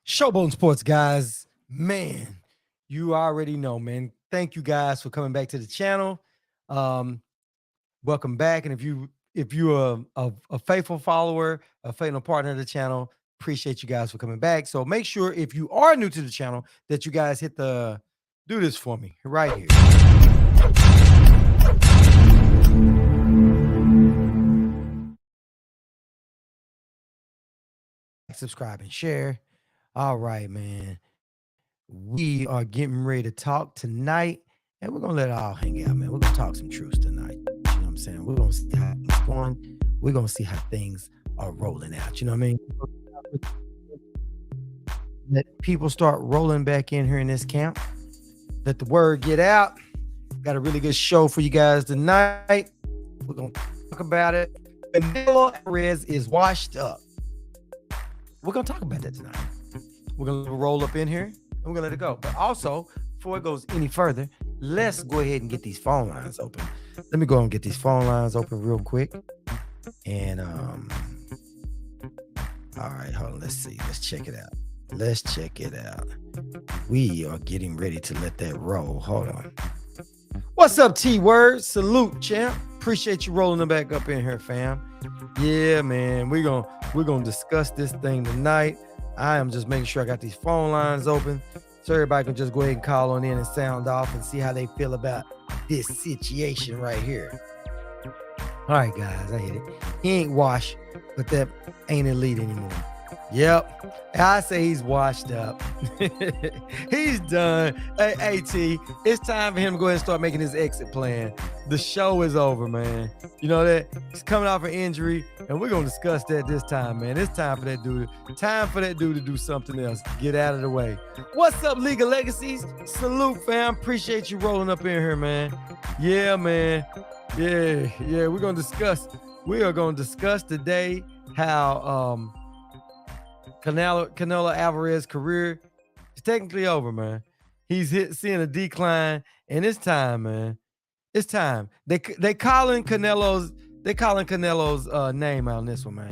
Showbone Sports, guys. Man, you already know, man. Thank you guys for coming back to the channel. Um, Welcome back. And if you're a faithful follower, a faithful partner of the channel, appreciate you guys for coming back. So make sure if you are new to the channel that you guys hit the do this for me right here. Subscribe and share. All right, man. We are getting ready to talk tonight, and we're gonna let it all hang out, man. We're gonna talk some truths tonight. You know what I'm saying? We're gonna see how it's going. We're gonna see how things are rolling out. You know what I mean? Let people start rolling back in here in this camp. Let the word get out. Got a really good show for you guys tonight. We're gonna talk about it. Canelo Alvarez is washed up. We're gonna talk about that tonight. We're gonna roll up in here and we're gonna let it go. But also, before it goes any further, let's go ahead and get these phone lines open. Let me go and get these phone lines open real quick. And all right, hold on. Let's see. Let's check it out. Let's check it out. We are getting ready to let that roll. Hold on. What's up, T-Word? Salute, champ. Appreciate you rolling them back up in here, fam. Yeah, man. We're gonna discuss this thing tonight. I am just making sure I got these phone lines open so everybody can just go ahead and call on in and sound off and see how they feel about this situation right here. All right, guys, I hit it. He ain't washed, but that ain't elite anymore. Yep, I say he's washed up. He's done. Hey, AT, it's time for him to go ahead and start making his exit plan. The show is over, man. You know that? He's coming off an injury, and we're going to discuss that this time, man. It's time for that dude. Time for that dude to do something else. Get out of the way. What's up, League of Legacies? Salute, fam. Appreciate you rolling up in here, man. Yeah, man. Yeah. We're going to discuss. We are going to discuss today how Canelo Alvarez's career is technically over, man. He's seeing a decline, and it's time, man. It's time. They calling Canelo's name out on this one, man.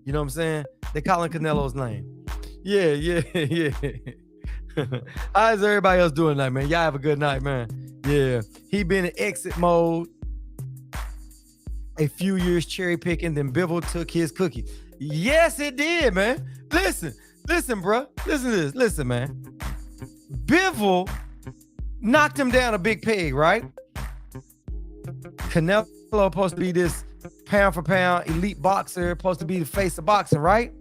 You know what I'm saying? They calling Canelo's name. Yeah. How's everybody else doing tonight, man? Y'all have a good night, man. Yeah. He been in exit mode a few years cherry picking, then Bivol took his cookie. Yes, it did, man. Listen, bro. Listen to this. Listen, man. Bivol knocked him down a big peg, right? Canelo supposed to be this pound for pound elite boxer, supposed to be the face of boxing, right?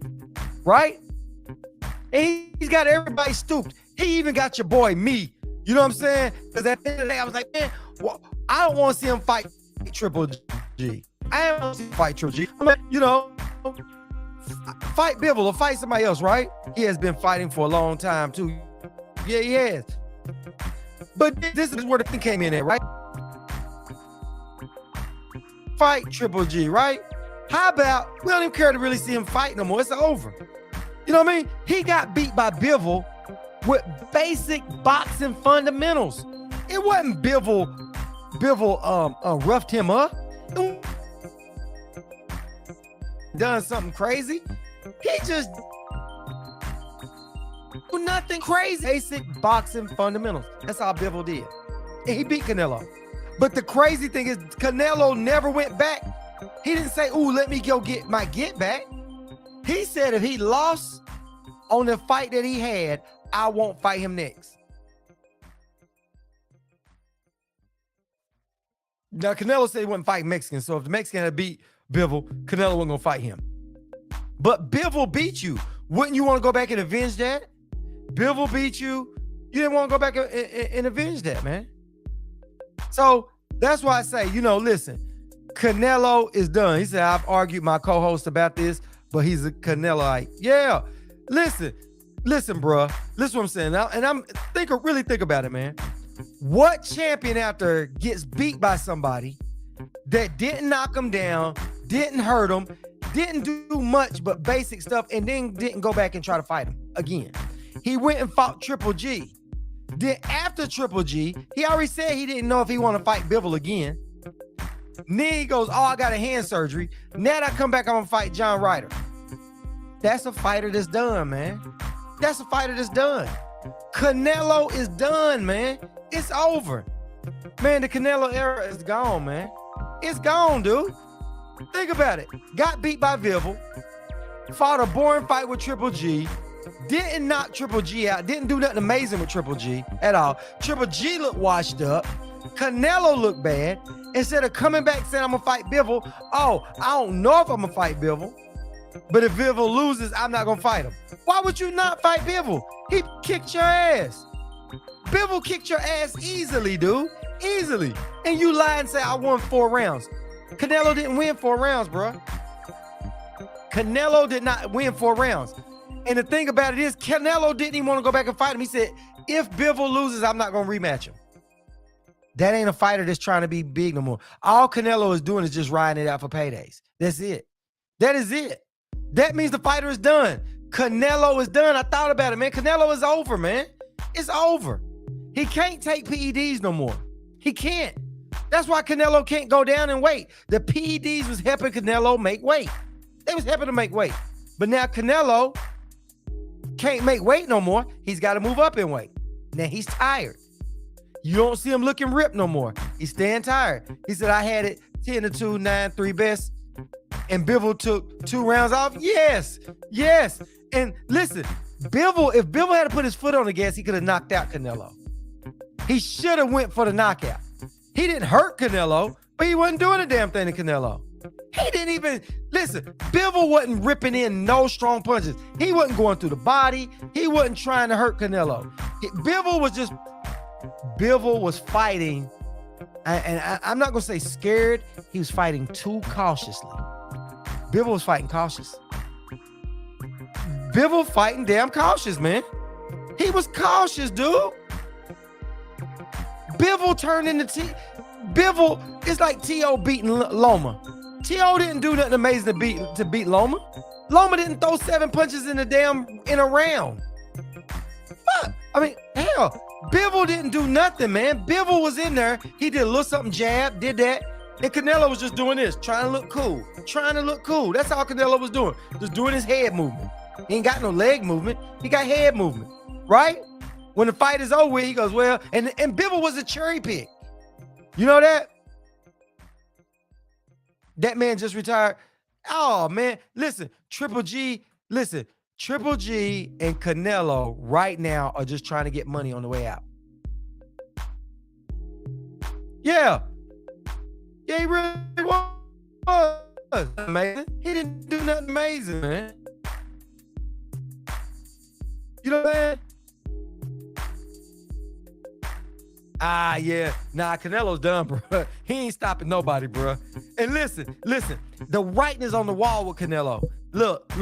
Right? And he's got everybody stooped. He even got your boy, me. You know what I'm saying? Because at the end of the day, I was like, man, well, I don't want to see him fight Triple G. I don't want to see him fight Triple G. I mean, you know, fight Bivol or fight somebody else, right? He has been fighting for a long time, too. Yeah, he has. But this is where the thing came in at, right? Fight Triple G, right? How about we don't even care to really see him fight no more? It's over. You know what I mean? He got beat by Bivol with basic boxing fundamentals. It wasn't Bivol roughed him up. Done something crazy. He just do nothing crazy. Basic boxing fundamentals. That's how Bivol did. And he beat Canelo. But the crazy thing is Canelo never went back. He didn't say, ooh, let me go get my get back. He said if he lost on the fight that he had, I won't fight him next. Now, Canelo said he wouldn't fight Mexicans. So if the Mexican had beat Bivol, Canelo wasn't going to fight him. But Bivol beat you. Wouldn't you want to go back and avenge that? Bivol beat you. You didn't want to go back and avenge that, man. So that's why I say, you know, listen, Canelo is done. He said, I've argued my co-host about this, but he's a Caneloite. Yeah. Listen, bro. Listen what I'm saying now. And really think about it, man. What champion out there gets beat by somebody that didn't knock him down, didn't hurt him, didn't do much but basic stuff, and then didn't go back and try to fight him again? He went and fought Triple G. Then after Triple G, he already said he didn't know if he want to fight Bivol again. Then he goes, oh, I got a hand surgery. Now that I come back, I'm going to fight John Ryder. That's a fighter that's done, man. That's a fighter that's done. Canelo is done, man. It's over. Man, the Canelo era is gone, man. It's gone, dude. Think about it. Got beat by Bivol. Fought a boring fight with Triple G. Didn't knock Triple G out. Didn't do nothing amazing with Triple G at all. Triple G looked washed up. Canelo looked bad. Instead of coming back saying, I'm going to fight Bivol. Oh, I don't know if I'm going to fight Bivol. But if Bivol loses, I'm not going to fight him. Why would you not fight Bivol? He kicked your ass. Bivol kicked your ass easily, dude. Easily. And you lie and say, I won 4 rounds. Canelo didn't win 4 rounds, bro. Canelo did not win 4 rounds. And the thing about it is, Canelo didn't even want to go back and fight him. He said, if Bivol loses, I'm not going to rematch him. That ain't a fighter that's trying to be big no more. All Canelo is doing is just riding it out for paydays. That's it. That is it. That means the fighter is done. Canelo is done. I thought about it, man. Canelo is over, man. It's over. He can't take PEDs no more. He can't. That's why Canelo can't go down in weight. The PEDs was helping Canelo make weight. They was helping to make weight. But now Canelo can't make weight no more. He's got to move up in weight. Now he's tired. You don't see him looking ripped no more. He's staying tired. He said, I had it 10-2, 9-3 best. And Bivol took 2 rounds off? Yes. Yes. And listen, if Bivol had to put his foot on the gas, he could have knocked out Canelo. He should have went for the knockout. He didn't hurt Canelo, but he wasn't doing a damn thing to Canelo. He didn't even, listen, Bivol wasn't ripping in no strong punches. He wasn't going through the body. He wasn't trying to hurt Canelo. Bivol was fighting, and I'm not going to say scared. He was fighting too cautiously. Bivol was fighting cautious. Bivol fighting damn cautious, man. He was cautious, dude. Bivol turned into Bivol is like T.O. beating Loma. T.O. didn't do nothing amazing to beat Loma. Loma didn't throw 7 punches in a round. Fuck. I mean, hell, Bivol didn't do nothing, man. Bivol was in there. He did a little something, jab, did that. And Canelo was just doing this, trying to look cool. Trying to look cool. That's all Canelo was doing. Just doing his head movement. He ain't got no leg movement. He got head movement, right? When the fight is over, he goes, well, and Bivol was a cherry pick. You know that? That man just retired. Oh, man. Listen, Triple G and Canelo right now are just trying to get money on the way out. Yeah. Yeah, he really was amazing. He didn't do nothing amazing, man. You know what I'm saying? Yeah. Nah, Canelo's done, bro. He ain't stopping nobody, bro. And listen. The writing is on the wall with Canelo. Look.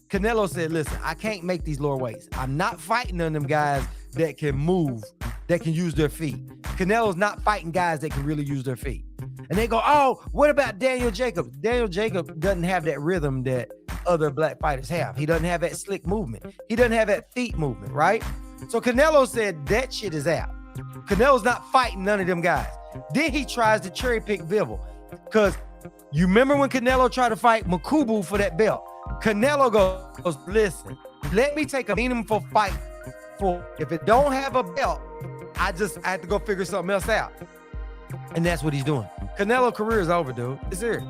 Canelo said, listen, I can't make these lower weights. I'm not fighting none of them guys that can move, that can use their feet. Canelo's not fighting guys that can really use their feet. And they go, oh, what about Daniel Jacobs? Daniel Jacobs doesn't have that rhythm that other black fighters have. He doesn't have that slick movement. He doesn't have that feet movement, right? So Canelo said that shit is out. Canelo's not fighting none of them guys. Then he tries to cherry pick Bivol. Because you remember when Canelo tried to fight Makubu for that belt? Canelo goes, listen, let me take a meaningful fight for, if it don't have a belt, I have to go figure something else out. And that's what he's doing. Canelo's career is over, dude. It's here.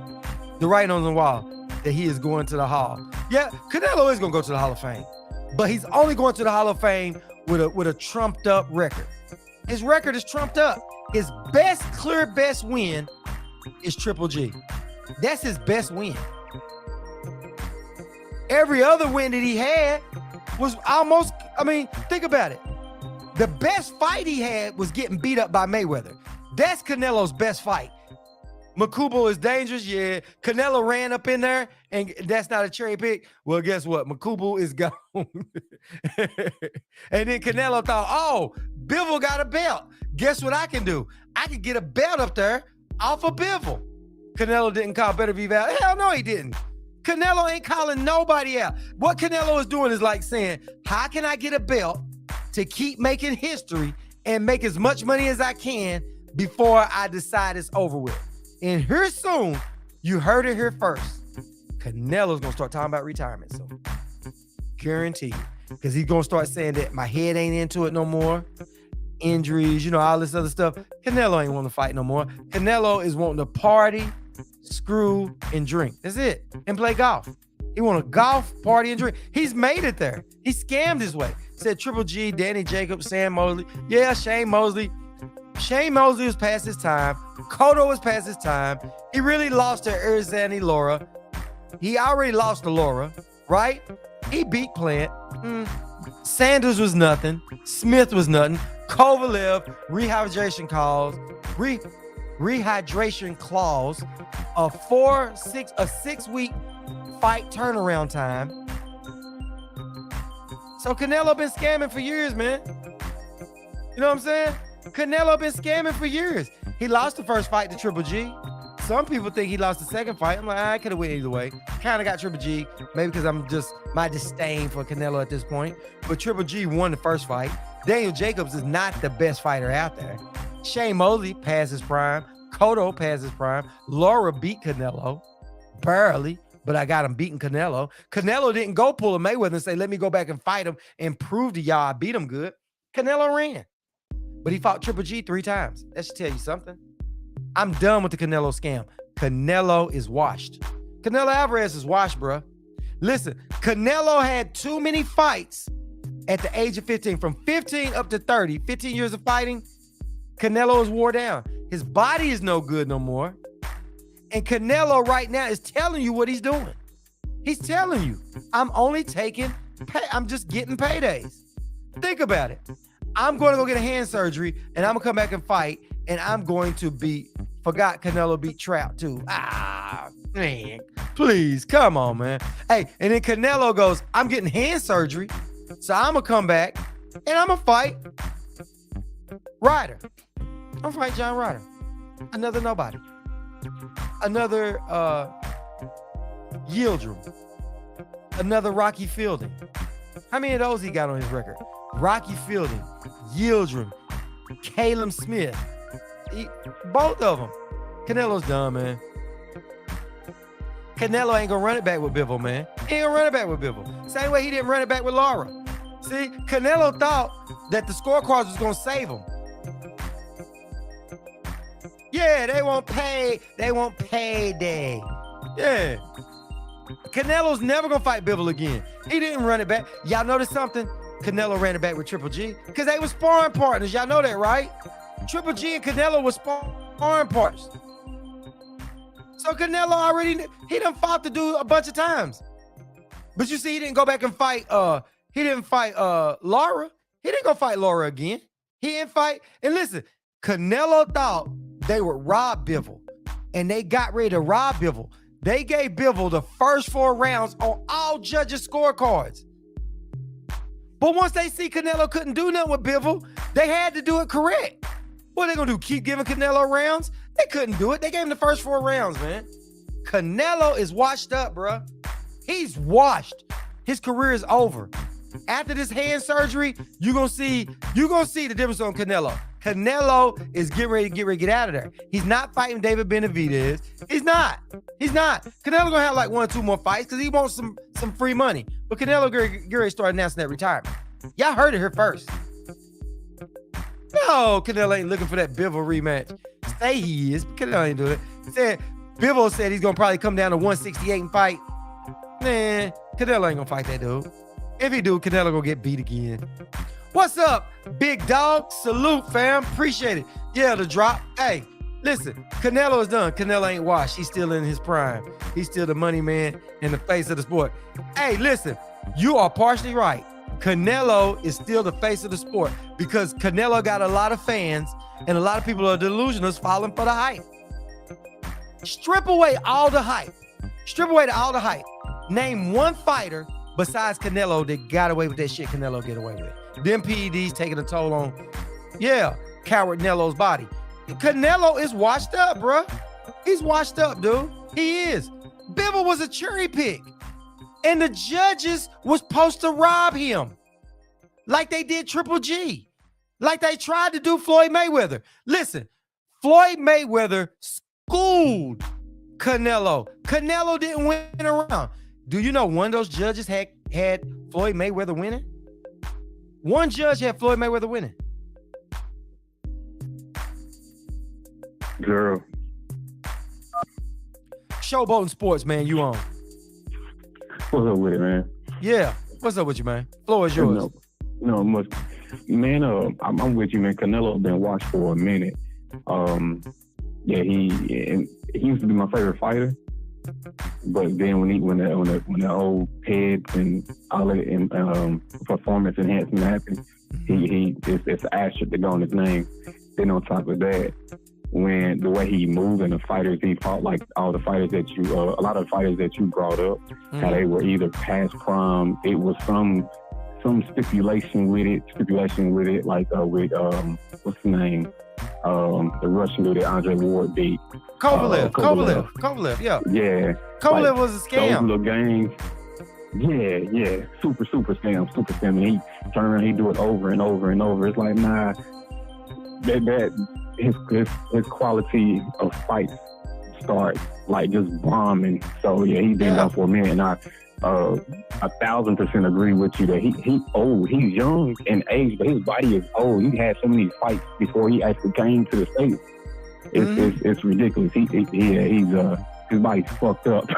The writing on the wall that he is going to the Hall. Yeah, Canelo is going to go to the Hall of Fame. But he's only going to the Hall of Fame with a trumped up record. His record is trumped up. His clear best win is Triple G. That's his best win. Every other win that he had was almost, think about it. The best fight he had was getting beat up by Mayweather. That's Canelo's best fight. Makubu is dangerous, yeah. Canelo ran up in there, and that's not a cherry pick. Well, guess what? Makubu is gone. And then Canelo thought, oh, Bivol got a belt. Guess what I can do? I can get a belt up there off of Bivol. Canelo didn't call Better Be Val. Hell no, he didn't. Canelo ain't calling nobody out. What Canelo is doing is like saying, how can I get a belt to keep making history and make as much money as I can before I decide it's over with? And here soon, you heard it here first. Canelo's going to start talking about retirement soon. Guaranteed. because he's going to start saying that my head ain't into it no more. Injuries, all this other stuff. Canelo ain't wanting to fight no more. Canelo is wanting to party, screw, and drink. That's it. And play golf. He want to golf, party, and drink. He's made it there. He scammed his way. Said Triple G, Danny Jacobs, Sam Mosley. Yeah, Shane Mosley. Shane Mosley was past his time. Cotto was past his time. He really lost to Erzani Laura. He already lost to Laura, right? He beat Plant. Sanders was nothing. Smith was nothing. Kovalev, rehydration clause, a 6-week fight turnaround time. So Canelo been scamming for years, man. You know what I'm saying? Canelo been scamming for years. He lost the first fight to Triple G. Some people think he lost the second fight. I'm like, I could have went either way. Kind of got Triple G, maybe because I'm just my disdain for Canelo at this point. But Triple G won the first fight. Daniel Jacobs is not the best fighter out there. Shane Mosley passed his prime. Cotto passed his prime. Laura beat Canelo. Barely, but I got him beating Canelo. Canelo didn't go pull a Mayweather and say, let me go back and fight him and prove to y'all I beat him good. Canelo ran. But he fought Triple G 3 times. That should tell you something. I'm done with the Canelo scam. Canelo is washed. Canelo Alvarez is washed, bro. Listen, Canelo had too many fights at the age of 15. From 15 up to 30, 15 years of fighting, Canelo is wore down. His body is no good no more. And Canelo right now is telling you what he's doing. He's telling you, I'm just getting paydays. Think about it. I'm going to go get a hand surgery and I'm going to come back and fight and I'm going to forgot Canelo beat Trout too. Man, please, come on, man. Hey, and then Canelo goes, I'm getting hand surgery, so I'm going to come back and I'm going to fight Ryder. I'm going to fight John Ryder. Another nobody. Another Yildirim. Another Rocky Fielding. How many of those he got on his record? Rocky Fielding, Yildirim, Caleb Smith. Both of them. Canelo's done, man. Canelo ain't gonna run it back with Bivol, man. He ain't gonna run it back with Bivol. Same way he didn't run it back with Laura. See, Canelo thought that the scorecards was gonna save him. Yeah, they won't pay. They won't payday. Yeah. Canelo's never gonna fight Bivol again. He didn't run it back. Y'all notice something? Canelo ran it back with Triple G because they were sparring partners. Y'all know that, right? Triple G and Canelo were sparring partners. So Canelo already, he done fought the dude a bunch of times. But you see, he didn't go back and fight, Laura. He didn't go fight Laura again. He didn't fight. And listen, Canelo thought they would rob Bivol. And they got ready to rob Bivol. They gave Bivol the first 4 rounds on all judges' scorecards. But once they see Canelo couldn't do nothing with Bivol, they had to do it correct. What are they going to do, keep giving Canelo rounds? They couldn't do it. They gave him the first 4 rounds, man. Canelo is washed up, bro. He's washed. His career is over. After this hand surgery, you're going to see the difference on Canelo. Canelo is getting ready to get out of there. He's not fighting David Benavidez. He's not. Canelo gonna have like 1 or 2 more fights because he wants some free money. But Canelo get ready to start announcing that retirement. Y'all heard it here first. No, Canelo ain't looking for that Bivol rematch. Say he is, but Canelo ain't doing it. Bivol said he's gonna probably come down to 168 and fight. Man, Canelo ain't gonna fight that dude. If he do, Canelo gonna get beat again. What's up, big dog? Salute, fam. Appreciate it. Yeah, the drop. Hey, listen, Canelo is done. Canelo ain't washed. He's still in his prime. He's still the money man and the face of the sport. Hey, listen, you are partially right. Canelo is still the face of the sport because Canelo got a lot of fans and a lot of people are delusional falling for the hype. Strip away all the hype. Name one fighter besides Canelo that got away with that shit Canelo get away with. Them PEDs taking a toll on, coward Nelo's body. Canelo is washed up, bro. He's washed up, dude. He is. Bivol was a cherry pick. And the judges was supposed to rob him. Like they did Triple G. Like they tried to do Floyd Mayweather. Listen, Floyd Mayweather schooled Canelo. Canelo didn't win a round. Do you know one of those judges had Floyd Mayweather winning? One judge had Floyd Mayweather winning. Girl. Showboating Sports, man. You on? What's up with it, man? Yeah. What's up with you, man? Floor is yours. No, much. Man, I'm with you, man. Canelo been watched for a minute. He used to be my favorite fighter, but then when the whole head and all that performance enhancement happened, it's an asterisk to go on his name. Then on top of that, when the way he moved and the fighters he fought, like all the fighters that you, a lot of the fighters that you brought up, how they were either past prime. It was some stipulation with it, like with what's his name, the Russian dude that Andre Ward beat, Kovalev, yeah. Kovalev was a scam. Those little games. Yeah, super scam. And he turn around, he do it over and over and over. It's like, nah, that his quality of fights start like just bombing. So yeah, he's been down for a minute, and I 1,000% agree with you that he old. He's young in age, but his body is old. He had so many fights before he actually came to the States. It's ridiculous. His body's fucked up.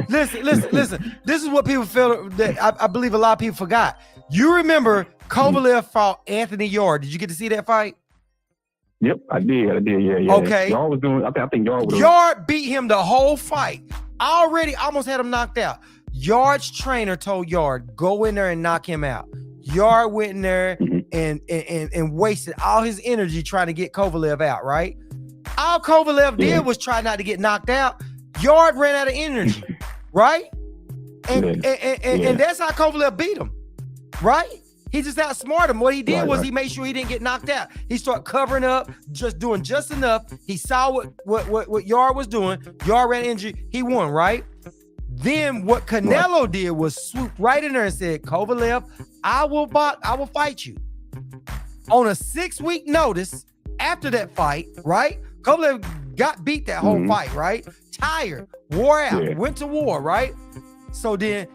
Listen. This is what people feel that I believe a lot of people forgot. You remember Kovalev fought Anthony Yarde. Did you get to see that fight? Yep, I did. Yeah. Okay. Yarde was doing. I think Yarde was. Yarde beat him the whole fight. I already almost had him knocked out. Yarde's trainer told Yarde, go in there and knock him out. Yarde went in there and wasted all his energy trying to get Kovalev out, right? All Kovalev did was try not to get knocked out. Yarde ran out of energy, right? And that's how Kovalev beat him, right? He just outsmarted him. What he did was he made sure he didn't get knocked out. He started covering up, just doing just enough. He saw what Yarde was doing. Yarde ran injury. He won, right? Then what Canelo did was swoop right in there and said, Kovalev, I will fight you. On a 6-week notice after that fight, right? Kovalev got beat that whole fight, right? Tired, wore out, went to war, right? So then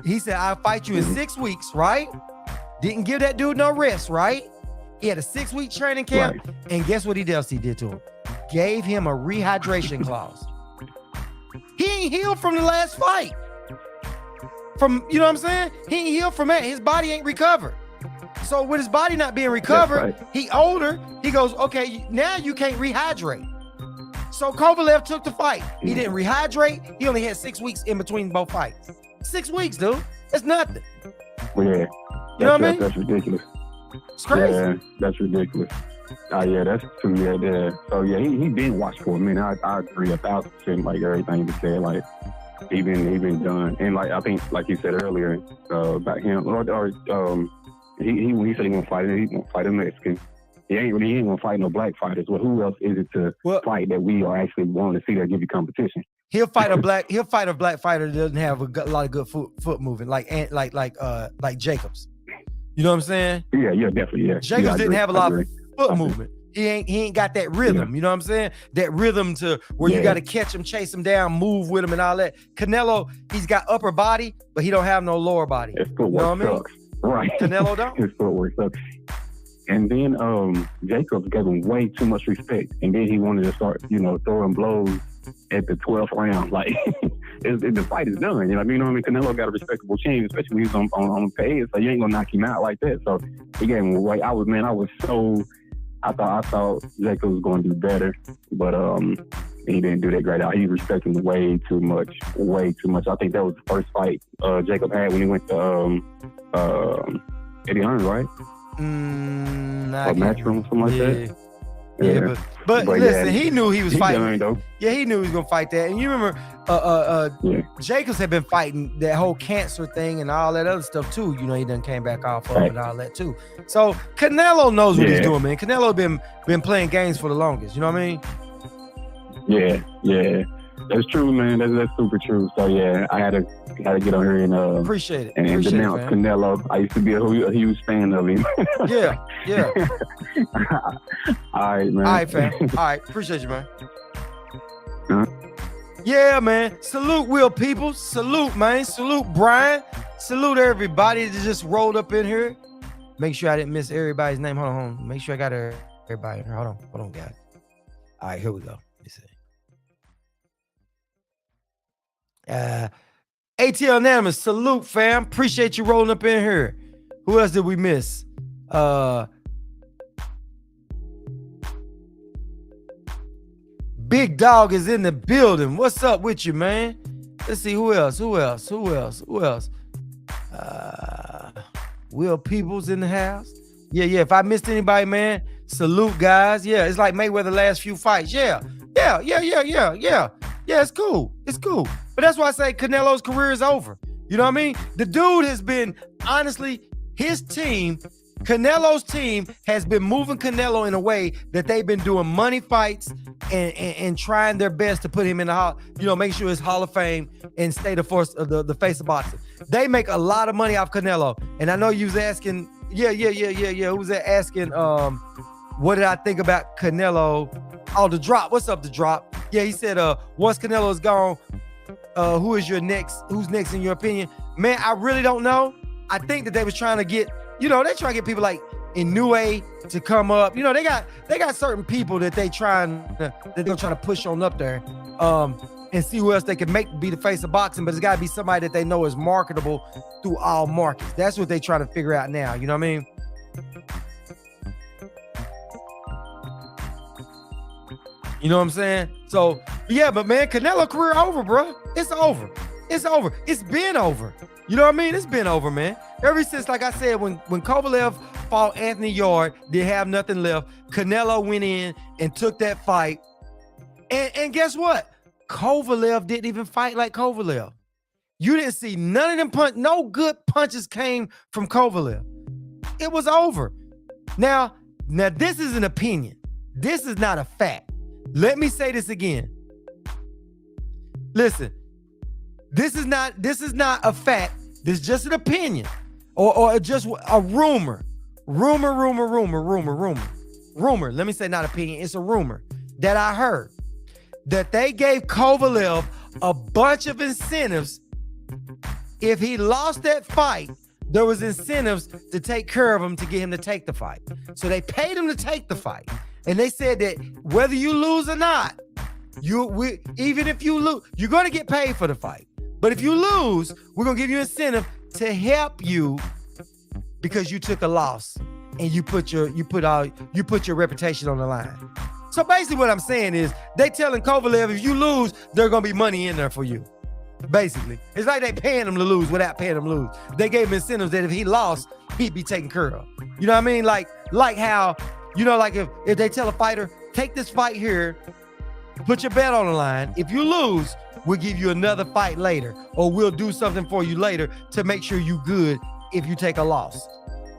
he said, I'll fight you in 6 weeks, right? Didn't give that dude no rest, right? He had a 6-week training camp, and guess what else he did to him? Gave him a rehydration clause. He ain't healed from the last fight. You know what I'm saying? He ain't healed from that. His body ain't recovered. So with his body not being recovered, he older, he goes, okay, now you can't rehydrate. So Kovalev took the fight. He didn't rehydrate. He only had 6 weeks in between both fights. 6 weeks, dude. It's nothing. Yeah. You know what I mean? That's ridiculous. It's crazy. Yeah, that's ridiculous. Yeah, that's true. Yeah. So yeah, he been watched for a minute. I agree 1,000%. Like everything you said, like he been done. And like I think, like you said earlier about him, he said he gonna fight a Mexican. He ain't gonna fight no black fighters. Well, who else is it to fight that we are actually willing to see that give you competition? He'll fight a black fighter that doesn't have a lot of good foot movement, like Jacobs. You know what I'm saying? Yeah, definitely. Yeah. Jacobs didn't have a lot of foot movement. He ain't got that rhythm. Yeah. You know what I'm saying? That rhythm to where you got to catch him, chase him down, move with him, and all that. Canelo, he's got upper body, but he don't have no lower body. His footwork sucks. Right. Canelo don't. His footwork sucks. And then Jacobs gave him way too much respect, and then he wanted to start, throwing blows at the 12th round. Like the fight is done. You know what I mean? Canelo got a respectable chin, especially when he's on pay, so you ain't gonna knock him out like that. So he gave him away. I thought Jacobs was gonna do better, but he didn't do that great out. He respected him way too much. I think that was the first fight Jacob had when he went to Eddie Hearn, right? Or Matchroom, something like that. Yeah, but listen, he knew he was fighting. He knew he was gonna fight that. And you remember, Jacobs had been fighting that whole cancer thing and all that other stuff too. He done came back off of it and all that too. So Canelo knows what he's doing, man. Canelo been playing games for the longest. You know what I mean? Yeah. That's true, man. That's super true. So yeah, I had to get on here and appreciate it. And denounce Canelo. I used to be a huge fan of him. Yeah. All right, man. All right, fam. All right, appreciate you, man. Yeah, man. Salute, Will people. Salute, man. Salute, Brian. Salute everybody that just rolled up in here. Make sure I didn't miss everybody's name. Hold on. Make sure I got everybody. Hold on, guys. All right, here we go. Let me see. ATL Anonymous, salute, fam. Appreciate you rolling up in here. Who else did we miss? Big Dog is in the building. What's up with you, man? Let's see who else. Will Peoples in the house. Yeah. If I missed anybody, man, salute, guys. Yeah, it's like Mayweather last few fights. Yeah. It's cool. But that's why I say Canelo's career is over. You know what I mean? The dude has been, honestly, his team, Canelo's team has been moving Canelo in a way that they've been doing money fights and trying their best to put him in the hall, make sure his Hall of Fame and stay the face of boxing. They make a lot of money off Canelo. And I know you was asking, who was that asking, what did I think about Canelo? Oh, The Drop. What's up, The Drop? Yeah, he said, once Canelo is gone, who's next in your opinion? Man, I really don't know. I think that they was trying to get, they try to get people like Inoue to come up. They got certain people that they're trying to push on up there, and see who else they can make be the face of boxing. But it's got to be somebody that they know is marketable through all markets. That's what they're trying to figure out now. You know what I mean? You know what I'm saying? So, yeah, but man, Canelo career over, bro. It's over. It's been over. You know what I mean? It's been over, man. Ever since, like I said, when Kovalev fought Anthony Yard, they have nothing left. Canelo went in and took that fight. And guess what? Kovalev didn't even fight like Kovalev. You didn't see none of them no good punches came from Kovalev. It was over. Now this is an opinion. This is not a fact. Let me say this again. Listen, this is not a fact. This is just an opinion or just a rumor. Rumor. Let me say not opinion. It's a rumor that I heard that they gave Kovalev a bunch of incentives. If he lost that fight, there was incentives to take care of him to get him to take the fight. So they paid him to take the fight. And they said that whether you lose or not, even if you lose, you're going to get paid for the fight. But if you lose, we're going to give you incentive to help you because you took a loss and you put your reputation on the line. So basically what I'm saying is they telling Kovalev, if you lose, there's going to be money in there for you. Basically, it's like they paying him to lose without paying him to lose. They gave him incentives that if he lost, he'd be taken care of. You know what I mean? Like how, like if they tell a fighter, take this fight here, put your bet on the line. If you lose, we'll give you another fight later, or we'll do something for you later to make sure you good if you take a loss.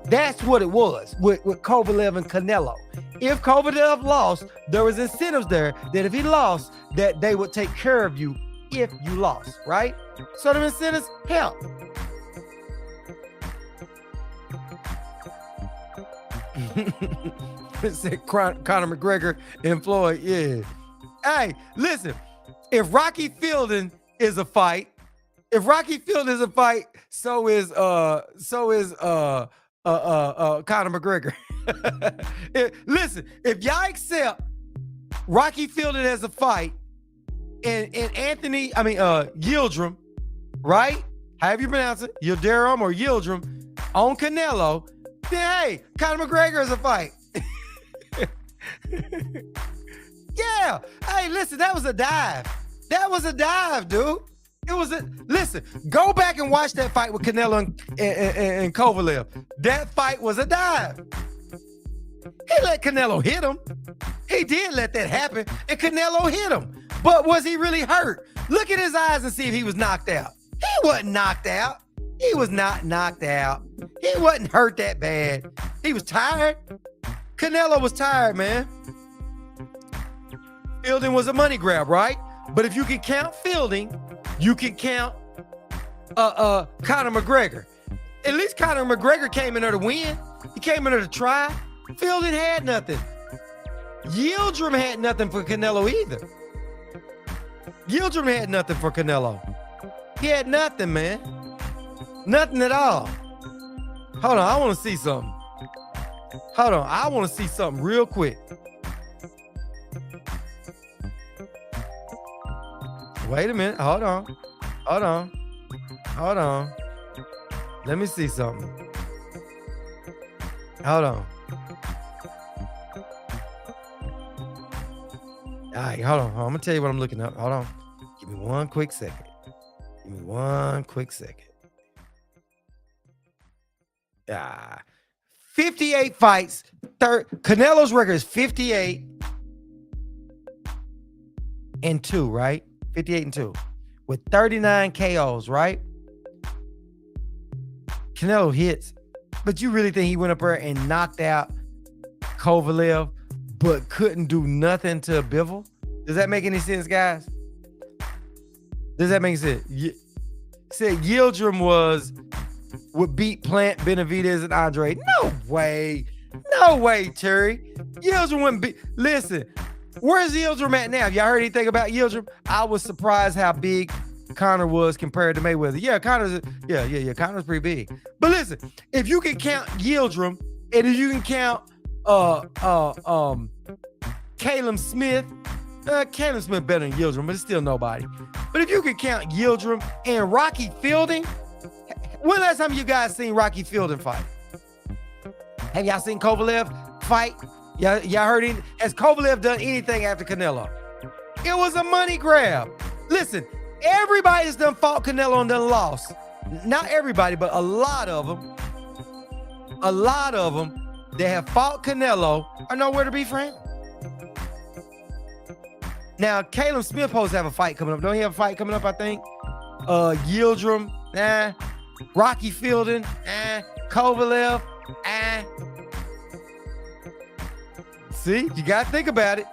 That's what it was with Kovalev and Canelo. If Kovalev lost, there was incentives there that if he lost, that they would take care of you if you lost, right? So the incentives help. It said Conor McGregor and Floyd, yeah. Hey, listen, if Rocky Fielding is a fight, so is Conor McGregor. Listen, if y'all accept Rocky Fielding as a fight and Yildirim, right? However you pronounce it, Yildirim or Yildirim on Canelo, then hey, Conor McGregor is a fight. Yeah. Hey, listen, that was a dive. Dude. Listen, go back and watch that fight with Canelo and Kovalev. That fight was a dive. He let Canelo hit him. He did let that happen, and Canelo hit him. But was he really hurt? Look at his eyes and see if he was knocked out. He wasn't knocked out. He was not knocked out. He wasn't hurt that bad. He was tired. Canelo was tired, man. Fielding was a money grab, right? But if you can count Fielding, you can count Conor McGregor. At least Conor McGregor came in there to win. He came in there to try. Fielding had nothing. Yildirim had nothing for Canelo either. Yildirim had nothing for Canelo. He had nothing, man. Nothing at all. Hold on, I want to see something. Hold on. I want to see something real quick. Wait a minute. Hold on. Hold on. Hold on. Let me see something. Hold on. All right, hold on. I'm going to tell you what I'm looking up. Hold on. Give me one quick second. Give me one quick second. 58 fights. Canelo's record is 58-2, right? 58-2 with 39 KOs, right? Canelo hits, but you really think he went up there and knocked out Kovalev, but couldn't do nothing to Bivol? Does that make any sense, guys? Does that make sense? Said Yildirim would beat Plant, Benavidez, and Andre. No way. No way, Terry. Yildirim wouldn't beat. Listen, where's Yildirim at now? Y'all heard anything about Yildirim? I was surprised how big Conor was compared to Mayweather. Yeah, Conor's pretty big. But listen, if you can count Yildirim, and if you can count Caleb Smith, Caleb Smith better than Yildirim, but it's still nobody. But if you can count Yildirim and Rocky Fielding, when last time you guys seen Rocky Fielding fight? Have y'all seen Kovalev fight? Y'all heard it? Has Kovalev done anything after Canelo? It was a money grab. Listen, everybody has done fought Canelo and done lost. Not everybody, but a lot of them that have fought Canelo are nowhere to be found. Now, Caleb Smith supposed to have a fight coming up. Don't he have a fight coming up, I think? Yildirim, Rocky Fielding, Kovalev, See, you got to think about it.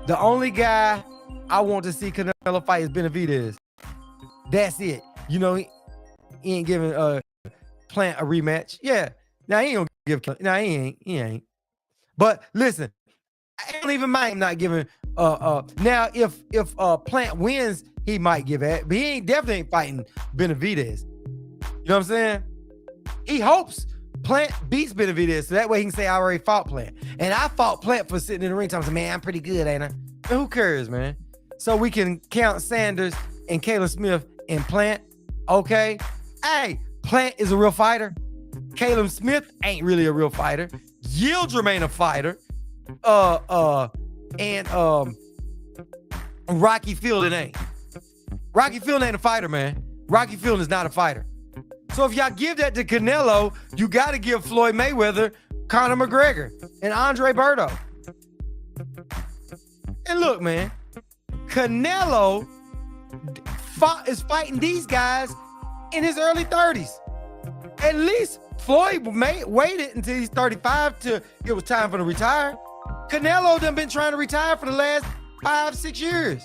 The only guy I want to see Canelo fight is Benavidez. That's it. You know, he ain't giving Plant a rematch. Yeah. Now, he ain't going to give. Now, he ain't. But listen, I don't even mind him not giving. Now, if Plant wins, he might give it. But he definitely ain't fighting Benavidez. You know what I'm saying? He hopes Plant beats Benavidez, so that way he can say I already fought Plant. And I fought Plant for sitting in the ring time. Man, I'm pretty good, ain't I? And who cares, man? So we can count Sanders and Caleb Smith and Plant. Okay. Hey, Plant is a real fighter. Caleb Smith ain't really a real fighter. Yildirim ain't a fighter. And Rocky Fielding ain't. Rocky Fielding ain't a fighter, man. Rocky Fielding is not a fighter. So if y'all give that to Canelo, you got to give Floyd Mayweather, Conor McGregor, and Andre Berto. And look, man, Canelo is fighting these guys in his early 30s. At least Floyd waited until he's 35 till it was time for him to retire. Canelo done been trying to retire for the last 5-6 years.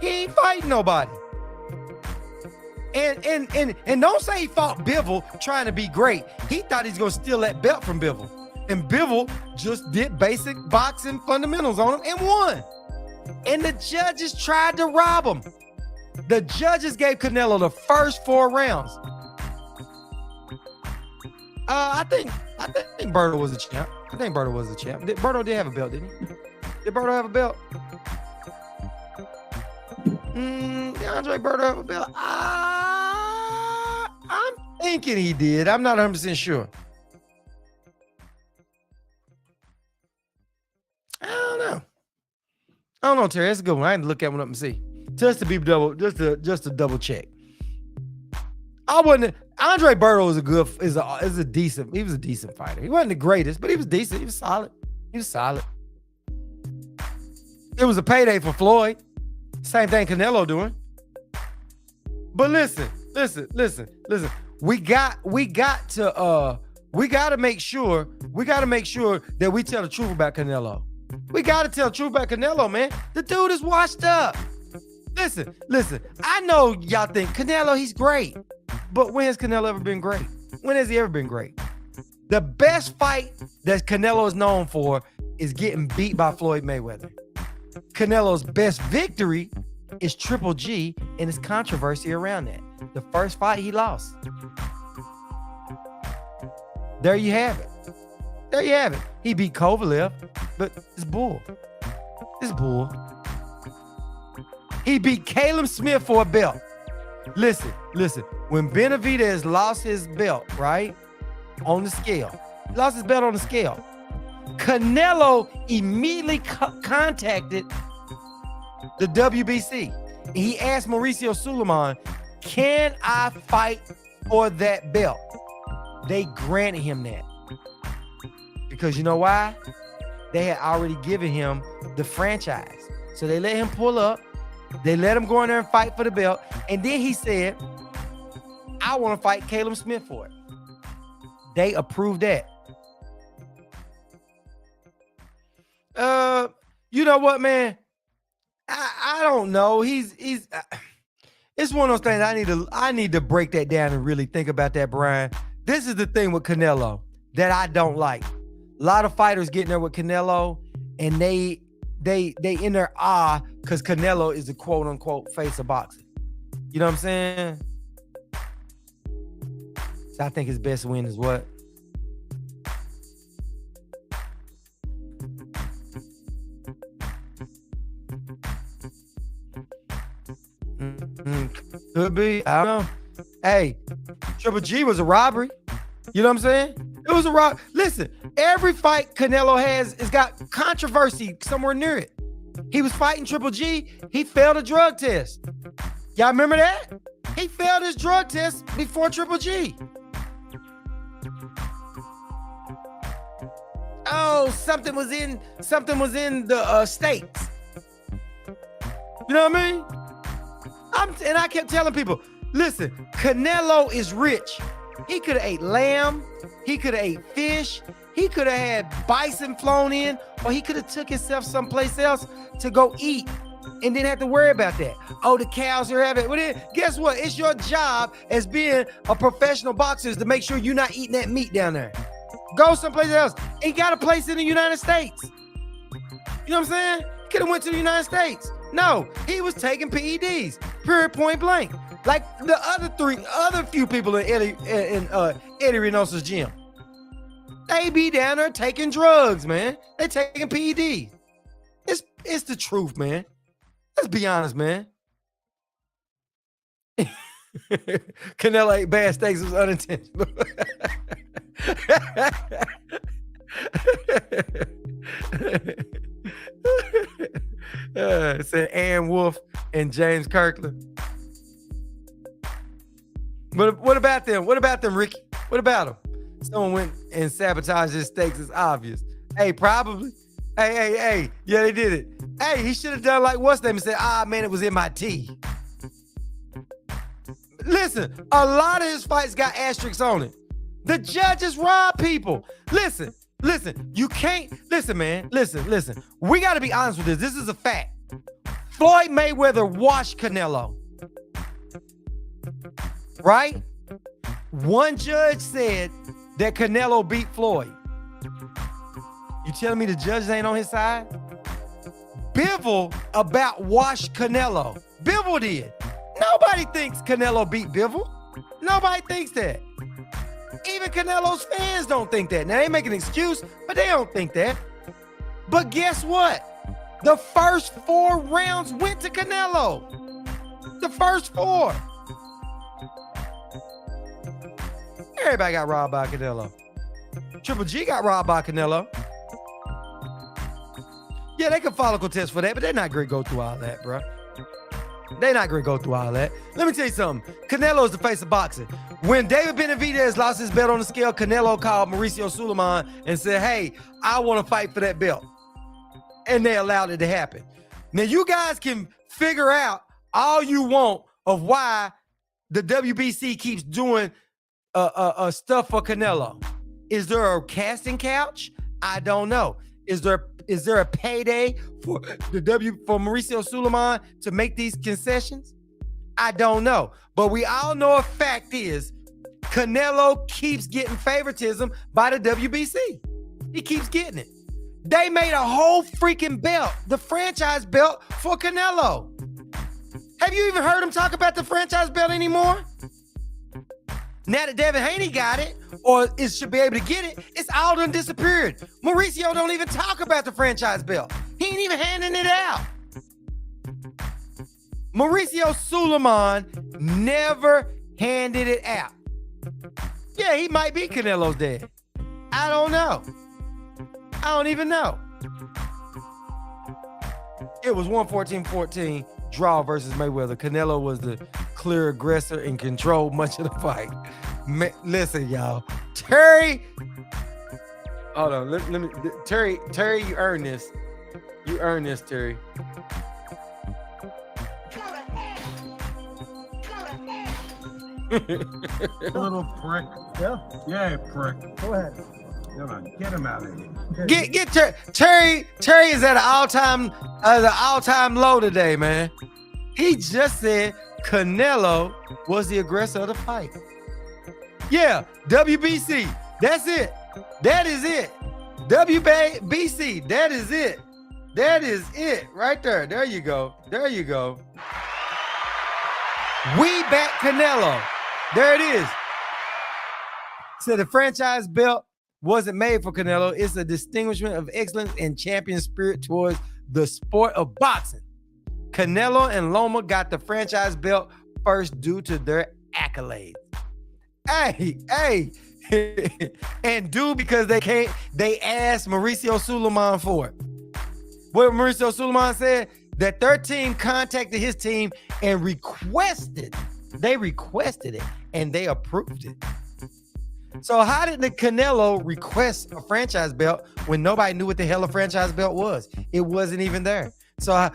He ain't fighting nobody. And don't say he fought Bivol trying to be great. He thought he's gonna steal that belt from Bivol. And Bivol just did basic boxing fundamentals on him and won. And the judges tried to rob him. The judges gave Canelo the first 4 rounds. I think Berto was a champ. Berto did have a belt, didn't he? Did Berto have a belt? Andre Berto have a belt? I'm thinking he did. I'm not 100% sure. I don't know, Terry. That's a good one. I had to look that one up and see. Just to double check. Andre Berto is a decent fighter. He wasn't the greatest, but he was decent. He was solid. It was a payday for Floyd. Same thing Canelo doing. But listen. We got to make sure that we tell the truth about Canelo. We got to tell the truth about Canelo, man. The dude is washed up. Listen. I know y'all think Canelo, he's great. But when has Canelo ever been great? When has he ever been great? The best fight that Canelo is known for is getting beat by Floyd Mayweather. Canelo's best victory is Triple G and his controversy around that. The first fight he lost. There you have it. There you have it. He beat Kovalev, but it's bull. It's bull. He beat Caleb Smith for a belt. Listen. When Benavidez lost his belt, right, on the scale, he lost his belt on the scale. Canelo immediately contacted the WBC. And he asked Mauricio Suleiman, can I fight for that belt? They granted him that. Because you know why? They had already given him the franchise. So they let him pull up. They let him go in there and fight for the belt. And then he said, I want to fight Caleb Smith for it. They approved that. You know what, man? I don't know. It's one of those things I need to break that down and really think about that, Brian. This is the thing with Canelo that I don't like. A lot of fighters getting there with Canelo, and they in their because Canelo is the quote unquote face of boxing. You know what I'm saying? So I think his best win is what? Could be. I don't know. Hey, Triple G was a robbery. You know what I'm saying? It was a rob. Listen, every fight Canelo has got controversy somewhere near it. He was fighting Triple G. He failed a drug test. Y'all remember that? He failed his drug test before Triple G. Oh, something was in the steaks. You know what I mean? And I kept telling people, listen, Canelo is rich. He could have ate lamb. He could have ate fish. He could have had bison flown in, or he could have took himself someplace else to go eat and didn't have to worry about that. Oh, the cows are having it. Well, then, guess what? It's your job as being a professional boxer is to make sure you're not eating that meat down there. Go someplace else. He got a place in the United States. You know what I'm saying? He could have went to the United States. No, he was taking PEDs, period, point blank. Like the other few people in Eddie Reynosa's gym. They be down there taking drugs, man. They taking PEDs. It's the truth, man. Let's be honest, man. Canelo ate bad steaks. It was unintentional. It said Ann Wolf and James Kirkland. But what about them? What about them, Ricky? What about them? Someone went and sabotaged his steaks. It's obvious. Hey, probably. Hey. Yeah, they did it. Hey, he should have done like what's name and said, man, it was in my tea. Listen, a lot of his fights got asterisks on it. The judges rob people. Listen, you can't, listen, man, listen. We got to be honest with this. This is a fact. Floyd Mayweather washed Canelo. Right? One judge said that Canelo beat Floyd. You telling me the judges ain't on his side? Bivol about washed Canelo. Bivol did. Nobody thinks Canelo beat Bivol. Nobody thinks that. Even Canelo's fans don't think that. Now, they make an excuse, but they don't think that. But guess what? The first 4 rounds went to Canelo. The first 4. Everybody got robbed by Canelo. Triple G got robbed by Canelo. Yeah, they can follicle test for that, but they're not going to go through all that, bro. They're not going to go through all that. Let me tell you something. Canelo is the face of boxing. When David Benavidez lost his belt on the scale, Canelo called Mauricio Suleiman and said, hey, I want to fight for that belt. And they allowed it to happen. Now, you guys can figure out all you want of why the WBC keeps doing stuff for Canelo. Is there a casting couch? I don't know. Is there a payday for Mauricio Suleiman to make these concessions? I don't know. But we all know a fact is Canelo keeps getting favoritism by the WBC. He keeps getting it. They made a whole freaking belt, the franchise belt for Canelo. Have you even heard him talk about the franchise belt anymore? Now that Devin Haney got it, or it should be able to get it, it's all done disappeared. Mauricio don't even talk about the franchise belt. He ain't even handing it out. Mauricio Suleiman never handed it out. Yeah, he might be Canelo's dad. I don't know. I don't even know. It was 114-14 draw versus Mayweather. Canelo was the clear aggressor and controlled much of the fight. Listen, y'all. Terry, hold on. Let me. Terry, you earned this. You earned this, Terry. Little prick. Yeah, prick. Go ahead. Come on, get him out of here. Get Terry. Terry is at an all-time low today, man. He just said Canelo was the aggressor of the fight. Yeah, WBC. That's it. That is it. WBC. That is it. That is it right there. There you go. There you go. We back Canelo. There it is. So the franchise belt wasn't made for Canelo. It's a distinguishment of excellence and champion spirit towards the sport of boxing. Canelo and Loma got the franchise belt first due to their accolades. Hey, and do because they asked Mauricio Suleiman for it. What Mauricio Suleiman said, that their team contacted his team and requested it, and they approved it. So how did the Canelo request a franchise belt when nobody knew what the hell a franchise belt was? It wasn't even there. So how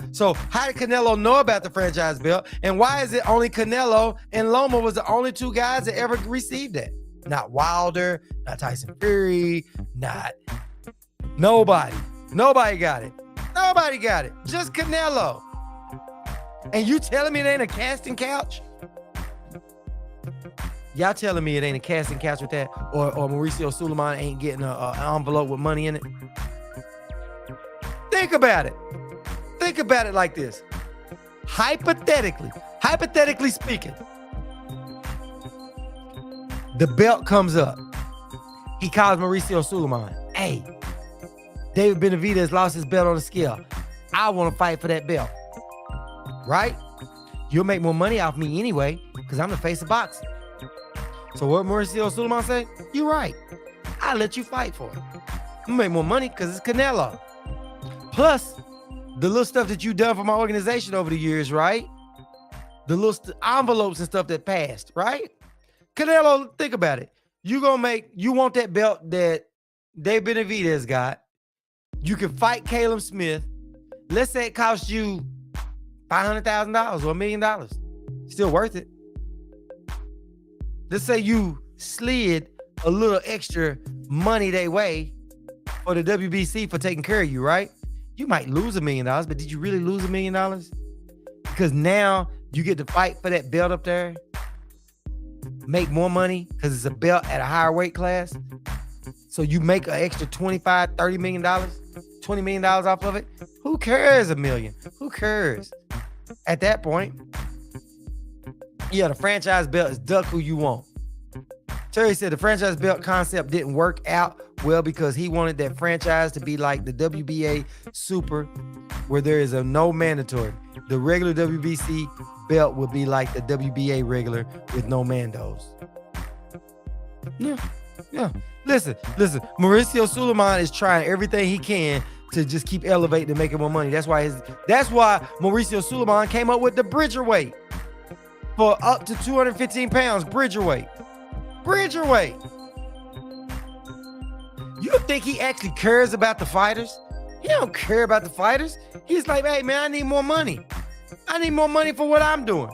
did Canelo know about the franchise belt? And why is it only Canelo and Loma was the only two guys that ever received that? Not Wilder, not Tyson Fury, not nobody. Nobody got it. Nobody got it. Just Canelo. And you telling me it ain't a casting couch? Y'all telling me it ain't a casting couch with that? Or Mauricio Suleiman ain't getting an envelope with money in it? Think about it. Think about it like this. Hypothetically speaking, the belt comes up. He calls Mauricio Suleiman. Hey, David Benavidez lost his belt on the scale. I want to fight for that belt. Right? You'll make more money off me anyway, because I'm the face of boxing. So what Mauricio Suleiman say? You're right. I'll let you fight for it. I'm gonna make more money because it's Canelo. Plus, the little stuff that you've done for my organization over the years, right? The little envelopes and stuff that passed, right? Canelo, think about it. You want that belt that Dave Benavidez got. You can fight Caleb Smith. Let's say it costs you $500,000 or $1 million. Still worth it. Let's say you slid a little extra money their way for the WBC for taking care of you, right? You might lose $1 million, but did you really lose $1 million? Because now you get to fight for that belt up there, make more money because it's a belt at a higher weight class. So you make an extra $25, $30 million, $20 million off of it. Who cares $1 million? Who cares? At that point, yeah, the franchise belt is duck who you want. Terry said the franchise belt concept didn't work out well because he wanted that franchise to be like the WBA Super, where there is a no mandatory. The regular WBC belt would be like the WBA regular with no mandos. Yeah. Listen. Mauricio Suleiman is trying everything he can to just keep elevating and making more money. That's why Mauricio Suleiman came up with the Bridger weight for up to 215 pounds. Bridger weight. You think he actually cares about the fighters? He don't care about the fighters. He's like, hey man, I need more money. I need more money for what I'm doing.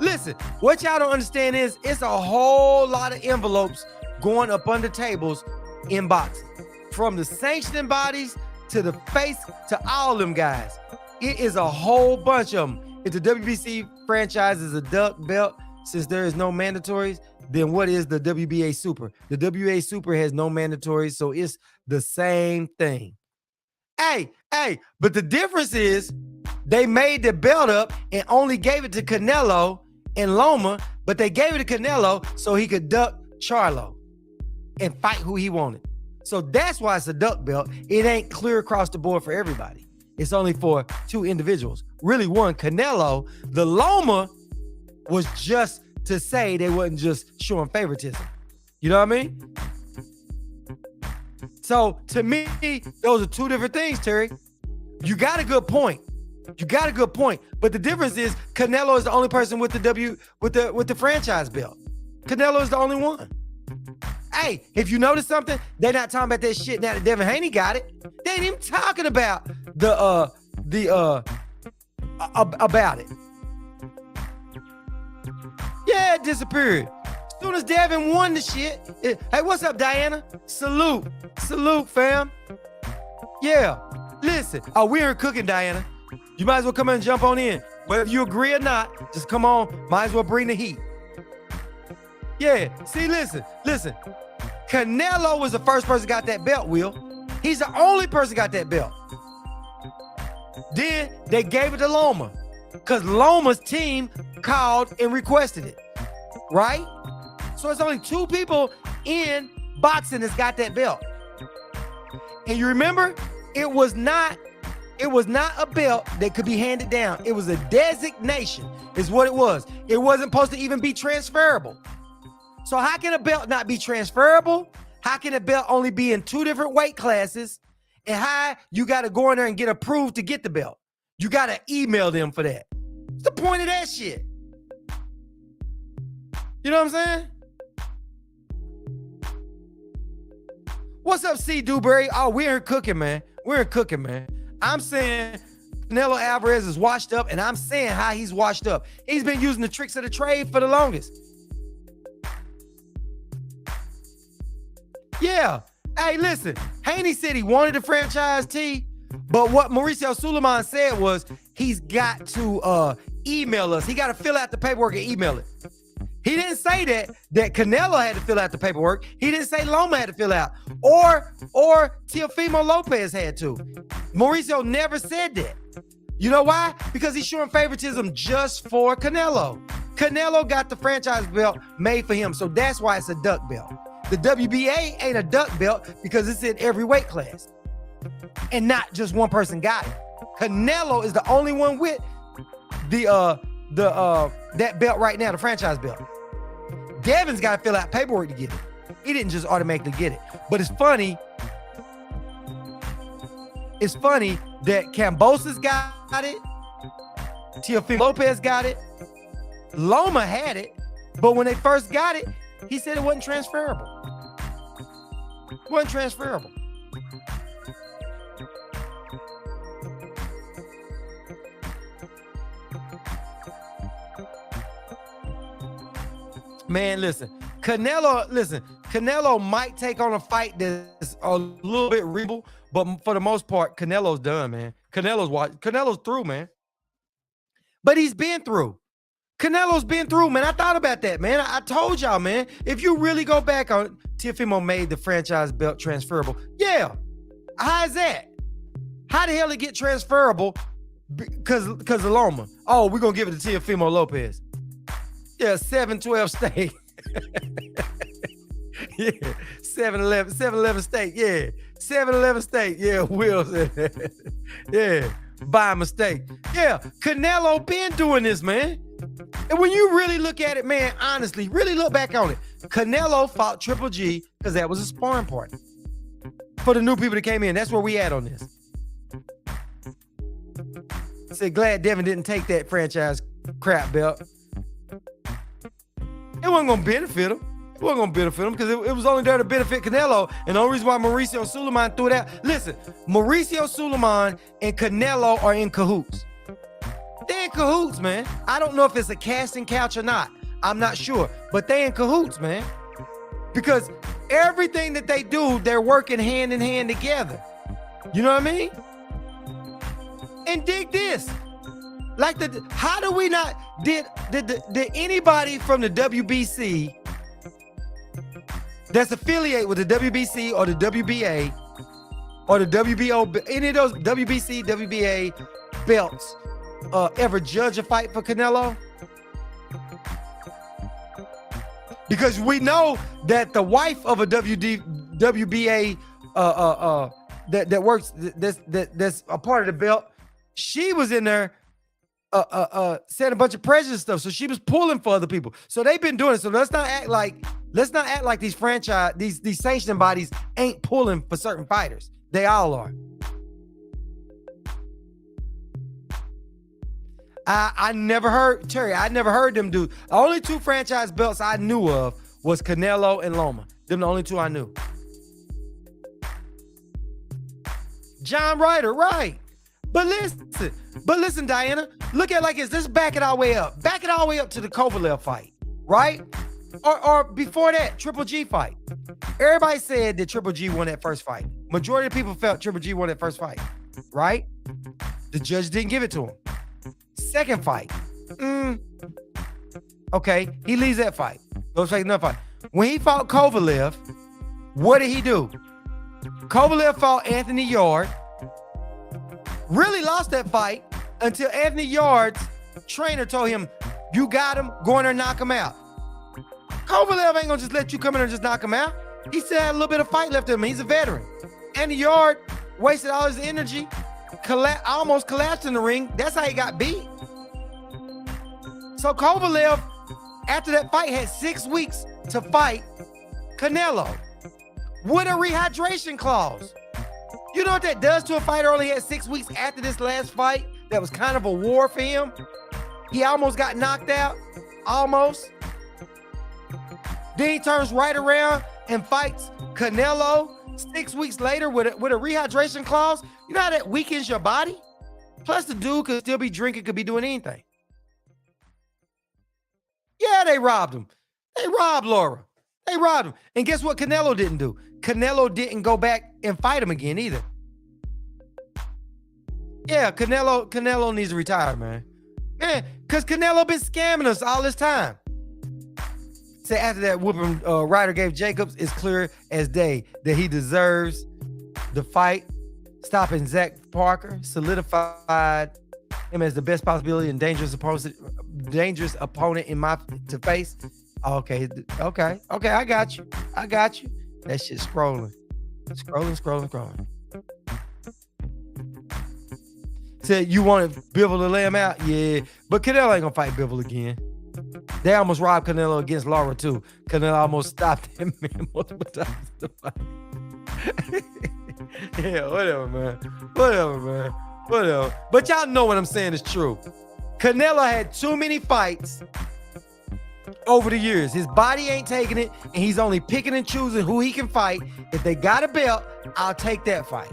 Listen, what y'all don't understand is it's a whole lot of envelopes going up under tables in boxing. From the sanctioning bodies to the face to all them guys. It is a whole bunch of them. If the WBC franchise is a duck belt, since there is no mandatories, then what is the WBA Super? The WBA Super has no mandatories, so it's the same thing. Hey, but the difference is they made the belt up and only gave it to Canelo and Loma, but they gave it to Canelo so he could duck Charlo and fight who he wanted. So that's why it's a duck belt. It ain't clear across the board for everybody. It's only for 2 individuals. Really one, Canelo. The Loma was just to say they wasn't just showing favoritism. You know what I mean? So to me, those are 2 different things, Terry. You got a good point. But the difference is Canelo is the only person with the franchise belt. Canelo is the only one. Hey, if you notice something, they're not talking about that shit now that Devin Haney got it. They ain't even talking about about it. Yeah, it disappeared. As soon as Devin won the shit. Hey, what's up, Diana? Salute, fam. Yeah, listen. Oh, we ain't cooking, Diana. You might as well come in and jump on in. Whether you agree or not, just come on. Might as well bring the heat. Yeah, see, listen. Canelo was the first person got that belt, Will. He's the only person got that belt. Then they gave it to Loma because Loma's team called and requested it, right? So it's only 2 people in boxing that's got that belt. And you remember, it was not a belt that could be handed down. It was a designation is what it was. It wasn't supposed to even be transferable. So how can a belt not be transferable? How can a belt only be in 2 different weight classes? And how you got to go in there and get approved to get the belt? You got to email them for that. What's the point of that shit? You know what I'm saying? What's up, C. Dewberry? Oh, we're here cooking, man. I'm saying Canelo Alvarez is washed up, and I'm saying how he's washed up. He's been using the tricks of the trade for the longest. Yeah. Hey, listen. Haney said he wanted the franchise T, but what Mauricio Suleiman said was he's got to email us. He got to fill out the paperwork and email it. He didn't say that Canelo had to fill out the paperwork. He didn't say Loma had to fill out, or Teofimo Lopez had to. Mauricio never said that. You know why? Because he's showing favoritism just for Canelo. Canelo got the franchise belt made for him, so that's why it's a duck belt. The WBA ain't a duck belt because it's in every weight class, and not just one person got it. Canelo is the only one with that belt right now, the franchise belt. Devin's got to fill out paperwork to get it. He didn't just automatically get it. But it's funny that Kambosos got it, Teofimo Lopez got it, Loma had it, but when they first got it, he said it wasn't transferable. Man, listen. Canelo might take on a fight that's a little bit reasonable, but for the most part, Canelo's done, man. Canelo's through, man. But he's been through. Canelo's been through, man. I thought about that, man. I told y'all, man. If you really go back on, Teofimo made the franchise belt transferable. Yeah. How is that? How the hell it get transferable? Because of Loma. Oh, we're going to give it to Teofimo Lopez. Yeah, 7-12 state. Yeah, 7-11 state. Yeah, 7-11 state. Yeah, Will said that. Yeah, by mistake. Yeah, Canelo been doing this, man. And when you really look at it, man, honestly, really look back on it. Canelo fought Triple G because that was a sparring partner. For the new people that came in, that's where we at on this. I said, glad Devin didn't take that franchise crap belt. It wasn't going to benefit him. Because it was only there to benefit Canelo. And the only reason why Mauricio Suleiman threw it out. Listen, Mauricio Suleiman and Canelo are in cahoots. They're in cahoots, man. I don't know if it's a casting couch or not. I'm not sure. But they in cahoots, man. Because everything that they do, they're working hand in hand together. You know what I mean? And dig this. Like, how do we not, did anybody from the WBC that's affiliated with the WBC or the WBA or the WBO, any of those WBC, WBA belts ever judge a fight for Canelo? Because we know that the wife of a WBA that works that's a part of the belt, she was in there saying a bunch of prejudice stuff. So she was pulling for other people. So they've been doing it. So let's not act like these franchise, these sanctioning bodies ain't pulling for certain fighters. They all are. I never heard, Terry, I never heard them do. The only two franchise belts I knew of was Canelo and Loma. Them the only two I knew. John Ryder, right. But listen, Diana, look at it like this. Let's back it all the way up. Back it all the way up to the Kovalev fight, right? Or before that, Triple G fight. Everybody said that Triple G won that first fight. Majority of people felt Triple G won that first fight, right? The judge didn't give it to him. Second fight. Okay, he leaves that fight. Goes take another fight. When he fought Kovalev, what did he do? Kovalev fought Anthony Yarde. Really lost that fight until Anthony Yarde's trainer told him, you got him, go in there and knock him out. Kovalev ain't gonna just let you come in there and just knock him out. He still had a little bit of fight left in him. He's a veteran. Anthony Yarde wasted all his energy, almost collapsed in the ring. That's how he got beat. So Kovalev, after that fight, had 6 weeks to fight Canelo with a rehydration clause. You know what that does to a fighter only had 6 weeks after this last fight? That was kind of a war for him. He almost got knocked out, almost. Then he turns right around and fights Canelo 6 weeks later with a rehydration clause. You know how that weakens your body? Plus the dude could still be drinking, could be doing anything. Yeah, they robbed him. They robbed Laura. They robbed him. And guess what Canelo didn't do? Canelo didn't go back and fight him again either. Yeah, Canelo needs to retire, man. Man, because Canelo been scamming us all this time. So after that whooping Ryder gave Jacobs, it's clear as day that he deserves the fight. Stopping Zach Parker solidified him as the best possibility and dangerous opponent to face. Okay, I got you. That shit scrolling. Said you wanted Bivol to lay him out? Yeah, but Canelo ain't gonna fight Bivol again. They almost robbed Canelo against Lara too. Canelo almost stopped him multiple times to fight. Yeah, whatever, man. Whatever. But y'all know what I'm saying is true. Canelo had too many fights over the years. His body ain't taking it, and he's only picking and choosing who he can fight. If they got a belt, I'll take that fight.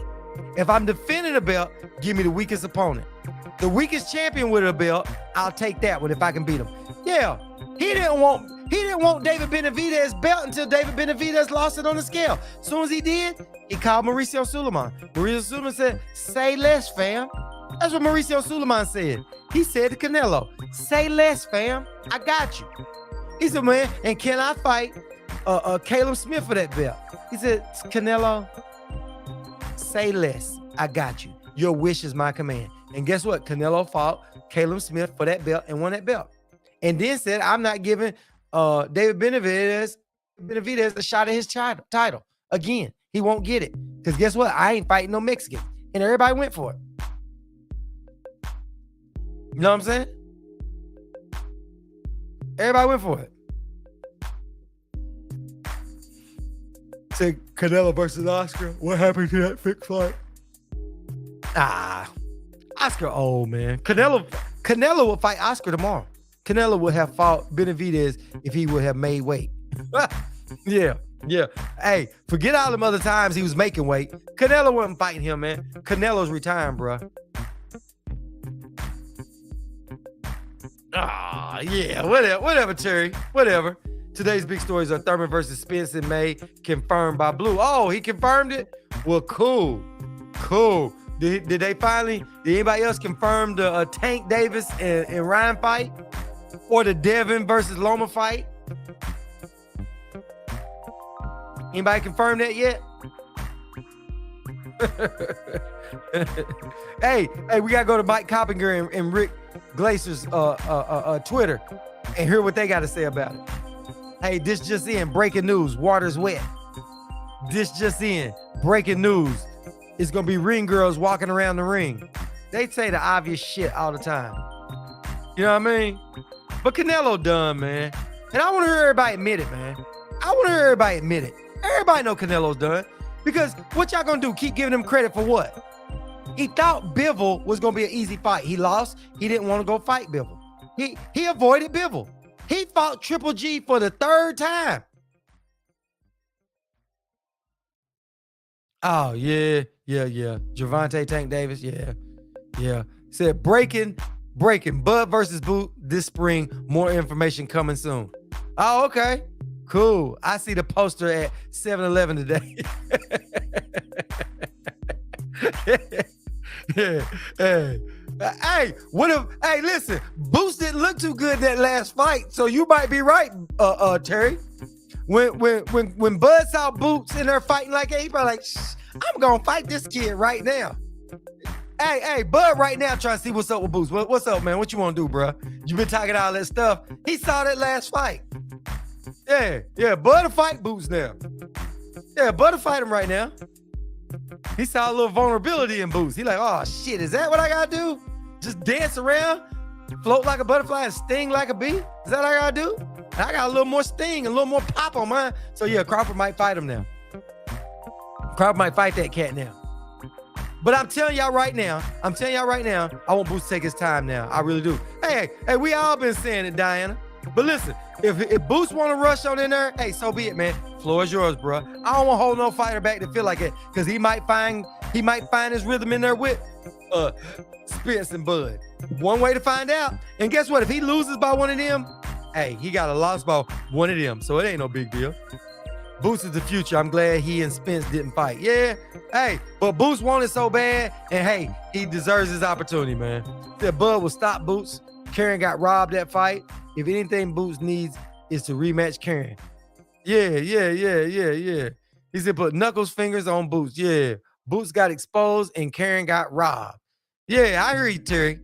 If I'm defending a belt, give me the weakest opponent. The weakest champion with a belt, I'll take that one if I can beat him. Yeah, he didn't want David Benavidez's belt until David Benavidez lost it on the scale. As soon as he did, he called Mauricio Sulaiman. Mauricio Sulaiman said, say less, fam. That's what Mauricio Sulaiman said. He said to Canelo, say less, fam. I got you. He said, man, and can I fight Caleb Smith for that belt? He said, Canelo, say less. I got you. Your wish is my command. And guess what? Canelo fought Caleb Smith for that belt and won that belt. And then said, I'm not giving David Benavidez a shot at his title. Again, he won't get it. Because guess what? I ain't fighting no Mexican. And everybody went for it. You know what I'm saying? Everybody went for it. Say Canelo versus Oscar. What happened to that fixed fight? Oscar old, man. Canelo will fight Oscar tomorrow. Canelo would have fought Benavidez if he would have made weight. Yeah. Hey, forget all them other times he was making weight. Canelo wasn't fighting him, man. Canelo's retiring, bro. Yeah, whatever, Terry. Whatever. Today's big stories are Thurman versus Spence in May, confirmed by Blue. Oh, he confirmed it? Well, cool. Did they finally, did anybody else confirm the Tank Davis and Ryan fight? Or the Devin versus Loma fight? Anybody confirm that yet? Hey, we gotta go to Mike Coppinger and Rick Glacier's Twitter and hear what they got to say about it. Hey, this just in. Breaking news. Water's wet. This just in. Breaking news. It's going to be ring girls walking around the ring. They say the obvious shit all the time. You know what I mean? But Canelo done, man. And I want to hear everybody admit it, man. I want to hear everybody admit it. Everybody know Canelo's done. Because what y'all going to do? Keep giving him credit for what? He thought Bivol was going to be an easy fight. He lost. He didn't want to go fight Bivol. He avoided Bivol. He fought Triple G for the third time. Oh, yeah. Gervonta Tank Davis, yeah. Said breaking. Bud versus Boot this spring. More information coming soon. Oh, okay. Cool. I see the poster at 7-Eleven today. Hey, what if? Hey, listen, Boots didn't look too good that last fight, so you might be right, Terry. When Bud saw Boots in there fighting like that, he probably like, I'm gonna fight this kid right now. Hey, Bud right now trying to see what's up with Boots. What's up, man? What you want to do, bro? You been talking all that stuff. He saw that last fight. Yeah, Bud to fight Boots now. Yeah, Bud to fight him right now. He saw a little vulnerability in Boots. He like, oh shit, is that what I gotta do? Just dance around, float like a butterfly and sting like a bee? Is that what I gotta do? I got a little more sting, a little more pop on mine. So yeah, Crawford might fight him now. Crawford might fight that cat now. But I'm telling y'all right now, I want Boots to take his time now. I really do. Hey, we all been saying it, Diana. But listen, if Boots want to rush on in there, hey, so be it, man. Floor is yours, bro. I don't want to hold no fighter back to feel like it, because he might find his rhythm in there with Spence and Bud. One way to find out. And guess what? If he loses by one of them, hey, he got a loss by one of them, so it ain't no big deal. Boots is the future. I'm glad he and Spence didn't fight. Yeah, hey, but Boots wanted so bad, and hey, he deserves his opportunity, man. Said Bud will stop Boots. Karen got robbed that fight. If anything Boots needs is to rematch Karen. Yeah. He said put Knuckles' fingers on Boots. Yeah, Boots got exposed and Karen got robbed. Yeah, I hear you, Terry.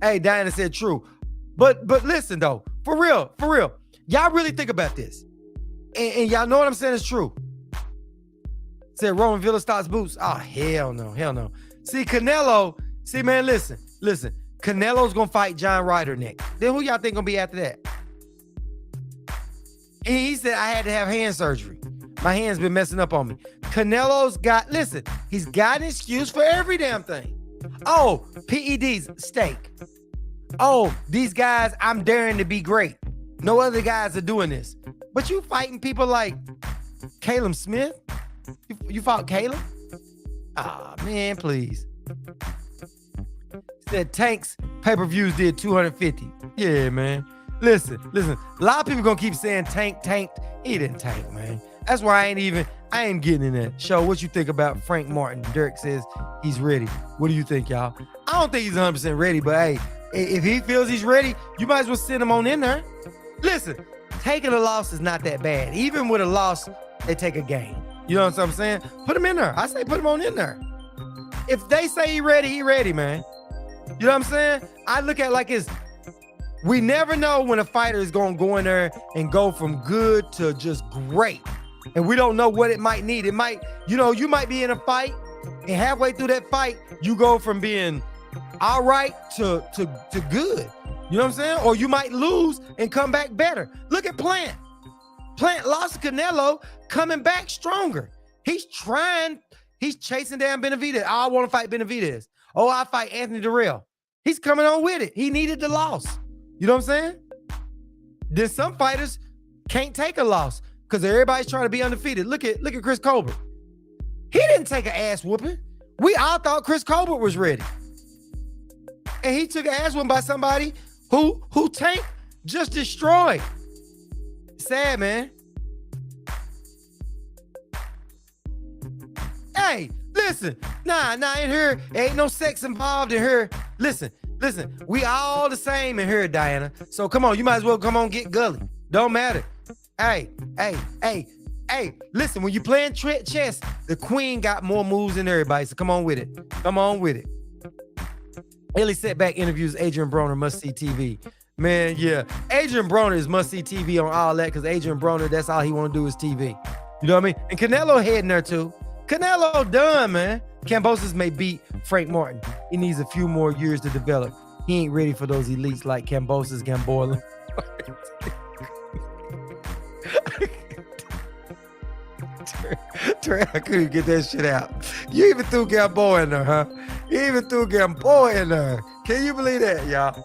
Hey, Diana said true. But listen, though, for real, y'all really think about this. And y'all know what I'm saying is true. Said Roman Villa stops Boots. Oh, hell no. See, Canelo, man, listen. Canelo's gonna fight John Ryder next. Then who y'all think gonna be after that? And he said, I had to have hand surgery. My hand's been messing up on me. He's got an excuse for every damn thing. Oh, PEDs, steak. Oh, these guys, I'm daring to be great. No other guys are doing this. But you fighting people like Caleb Smith? You fought Caleb? Ah, man, please. Said Tank's pay-per-views did 250. Yeah, man. Listen. A lot of people gonna keep saying tanked. He didn't tank, man. That's why I ain't getting in that. Show what you think about Frank Martin. Dirk says he's ready. What do you think, y'all? I don't think he's 100% ready, but hey, if he feels he's ready, you might as well send him on in there. Listen, taking a loss is not that bad. Even with a loss, they take a game. You know what I'm saying? Put him in there. I say put him on in there. If they say he ready, man. You know what I'm saying? I look at it like it's, we never know when a fighter is going to go in there and go from good to just great. And we don't know what it might need. It might, you might be in a fight and halfway through that fight, you go from being all right to good. You know what I'm saying? Or you might lose and come back better. Look at Plant. Plant lost to Canelo, coming back stronger. He's chasing down Benavidez. I want to fight Benavidez. Oh, I fight Anthony Durrell. He's coming on with it. He needed the loss. You know what I'm saying? Then some fighters can't take a loss because everybody's trying to be undefeated. Look at Chris Colbert. He didn't take an ass whooping. We all thought Chris Colbert was ready. And he took an ass whooping by somebody who Tank just destroyed. Sad, man. Hey, listen. Nah, in here, ain't no sex involved in here. Listen. We all the same in here, Diana. So come on, you might as well come on, get gully. Don't matter. Hey. Listen, when you playing chess, the queen got more moves than everybody. So come on with it. Illy Setback interviews Adrian Broner, must see TV. Man, yeah. Adrian Broner is must-see TV on all that because Adrian Broner, that's all he want to do is TV. You know what I mean? And Canelo heading there too. Canelo done, man. Kambosos may beat Frank Martin. He needs a few more years to develop. He ain't ready for those elites like Kambosos, Gamboa. Trey, I couldn't get that shit out. You even threw Gamboa in there, huh? You even threw Gamboa in there. Can you believe that, y'all?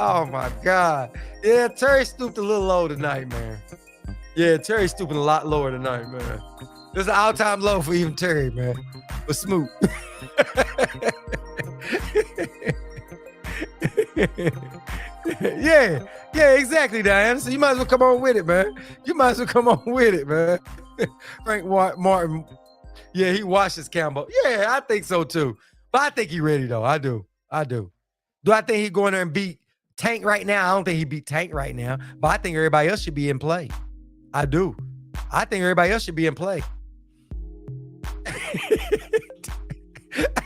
Oh my God. Yeah, Terry stooped a little low tonight, man. Yeah, Terry's stooping a lot lower tonight, man. This is an all-time low for even Terry, man. But Smoot. yeah, exactly, Diana. So you might as well come on with it, man. You might as well come on with it, man. Frank Martin, yeah, he washes Campbell. Yeah, I think so too. But I think he's ready, though. I do. Do I think he's going there and beat Tank right now? I don't think he beat Tank right now. But I think everybody else should be in play. I do. I think everybody else should be in play.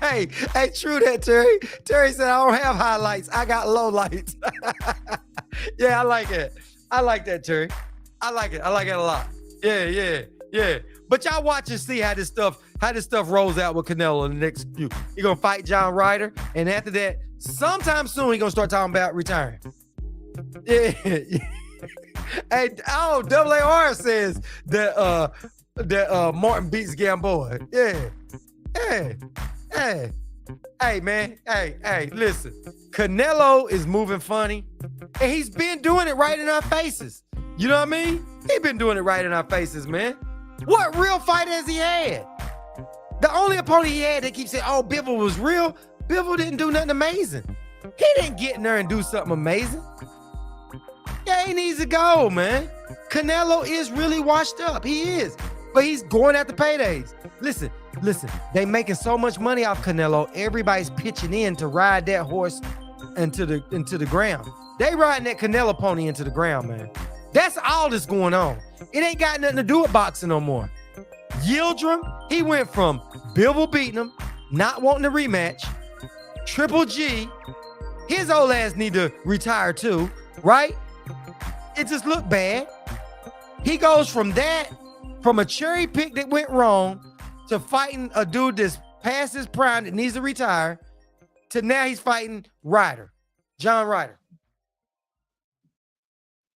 Hey, true that, Terry. Terry said, I don't have highlights. I got low lights. Yeah, I like it. I like that, Terry. I like it. I like it a lot. Yeah. But y'all watch and see how this stuff rolls out with Canelo in the next few. He's gonna fight John Ryder, and after that, sometime soon, he's gonna start talking about retiring. Yeah. Hey, Double AR says that Martin beats Gamboa. Yeah. Hey, man. Hey, listen. Canelo is moving funny, and he's been doing it right in our faces. You know what I mean? He's been doing it right in our faces, man. What real fight has he had? The only opponent he had that keeps saying, oh, Bivol was real. Bivol didn't do nothing amazing. He didn't get in there and do something amazing. Yeah, he needs to go, man. Canelo is really washed up. He is. But he's going after paydays. Listen. They making so much money off Canelo. Everybody's pitching in to ride that horse into the ground. They riding that Canelo pony into the ground, man. That's all that's going on. It ain't got nothing to do with boxing no more. Yildirim, he went from Bivol beating him, not wanting to rematch. Triple G, his old ass need to retire too, right? It just looked bad. He goes from a cherry pick that went wrong to fighting a dude that's past his prime that needs to retire to now he's fighting Ryder, John Ryder.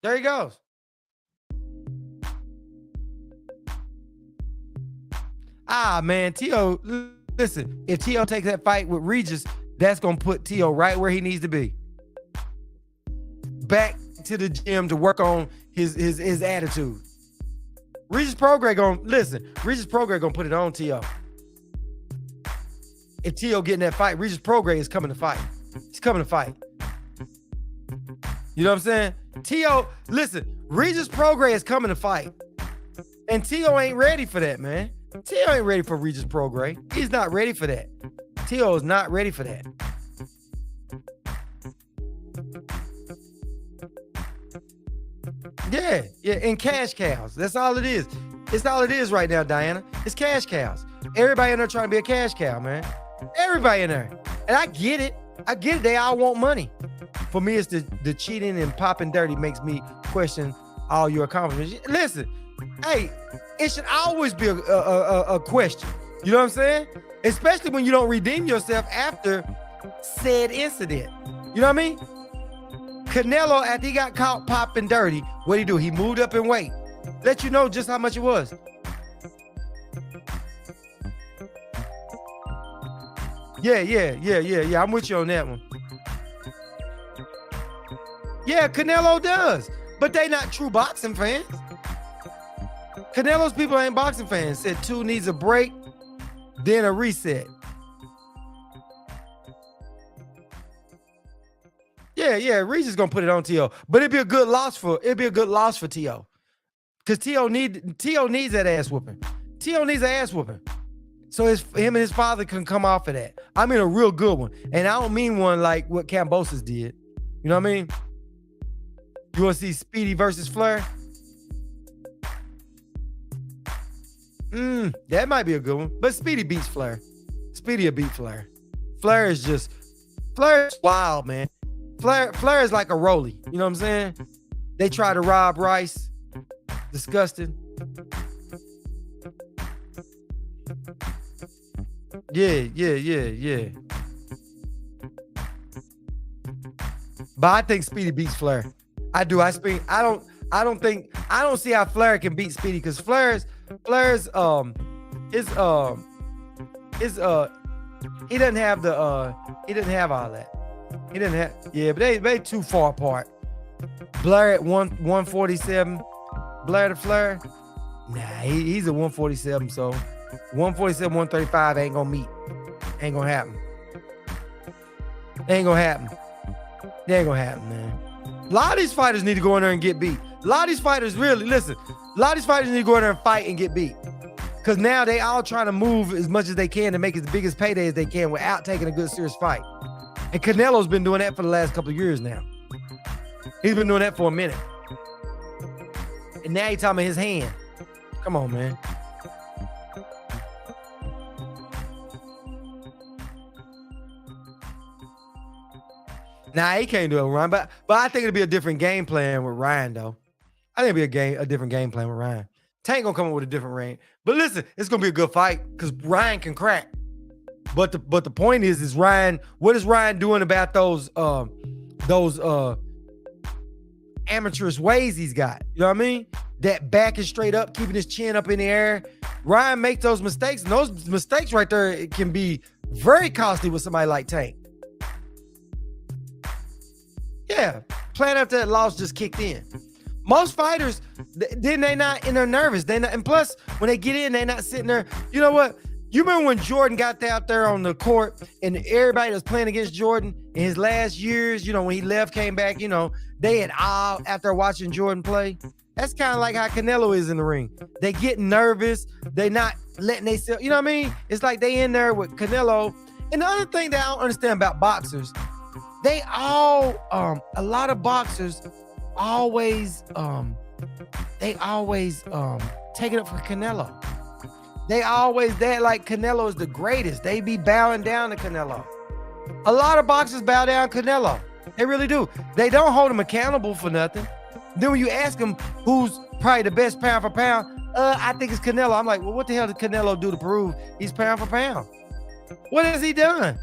There he goes. Man, T.O., listen, if T.O. takes that fight with Regis, that's going to put T.O. right where he needs to be. Back to the gym to work on his attitude. Regis Prograis going to put it on T.O. If T.O. getting that fight, Regis Prograis is coming to fight. He's coming to fight. You know what I'm saying? T.O., listen, Regis Prograis is coming to fight. And T.O. ain't ready for that, man. T.O. ain't ready for Regis Prograis. He's not ready for that. T.O. is not ready for that. Yeah, and cash cows. That's all it is. It's all it is right now, Diana. It's cash cows. Everybody in there trying to be a cash cow, man. Everybody in there. And I get it. They all want money. For me, it's the cheating and popping dirty makes me question all your accomplishments. Listen, hey, it should always be a question. You know what I'm saying? Especially when you don't redeem yourself after said incident. You know what I mean? Canelo, after he got caught popping dirty, what'd he do? He moved up in weight. Let you know just how much it was. Yeah. I'm with you on that one. Yeah, Canelo does. But they not true boxing fans. Canelo's people ain't boxing fans. Said 2 needs a break, then a reset. Yeah, Regis gonna put it on T.O. But it'd be a good loss for T.O. Because T.O. needs that ass whooping. T.O. needs an ass whooping. So him and his father can come off of that. I mean a real good one. And I don't mean one like what Kambosos did. You know what I mean? You want to see Speedy versus Flair? That might be a good one. But Speedy beats Flair. Speedy will beat Flair. Flair is wild, man. Flair is like a rollie. You know what I'm saying? They try to rob Rice. Disgusting. Yeah. But I think Speedy beats Flair. I do. I don't see how Flair can beat Speedy because Flair's he doesn't have all that. He didn't have, yeah, but they too far apart. Blair at 147, Blair to Flair. Nah, he's at 147, so 147, 135 ain't gonna meet. Ain't gonna happen. Ain't gonna happen. It ain't gonna happen, man. A lot of these fighters need to go in there and get beat. A lot of these fighters, really, listen, a lot of these fighters need to go in there and fight and get beat. Because now they all trying to move as much as they can to make as big as payday as they can without taking a good, serious fight. And Canelo's been doing that for the last couple of years now. He's been doing that for a minute. And now he's talking about his hand. Come on, man. Nah, he can't do it with Ryan, but I think it'll be a different game plan with Ryan, though. I think it'll be a different game plan with Ryan. Tank gonna come up with a different range. But listen, it's gonna be a good fight because Ryan can crack. But the point is Ryan, what is Ryan doing about those amateurish ways he's got? You know what I mean? That back is straight up, keeping his chin up in the air. Ryan makes those mistakes, and those mistakes right there, it can be very costly with somebody like Tank. Yeah, playing after that loss just kicked in. Most fighters, then they not in there nervous. They not, and plus when they get in, they not sitting there. You know what? You remember when Jordan got out there on the court and everybody that was playing against Jordan in his last years, you know, when he left, came back, you know, they had all after watching Jordan play. That's kind of like how Canelo is in the ring. They get nervous. They not letting themselves, you know what I mean? It's like they in there with Canelo. And the other thing that I don't understand about boxers, they all, a lot of boxers always take it up for Canelo. They like Canelo is the greatest. They be bowing down to Canelo. A lot of boxers bow down to Canelo. They really do. They don't hold him accountable for nothing. Then when you ask him who's probably the best pound for pound, I think it's Canelo. I'm like, well, what the hell did Canelo do to prove he's pound for pound? What has he done?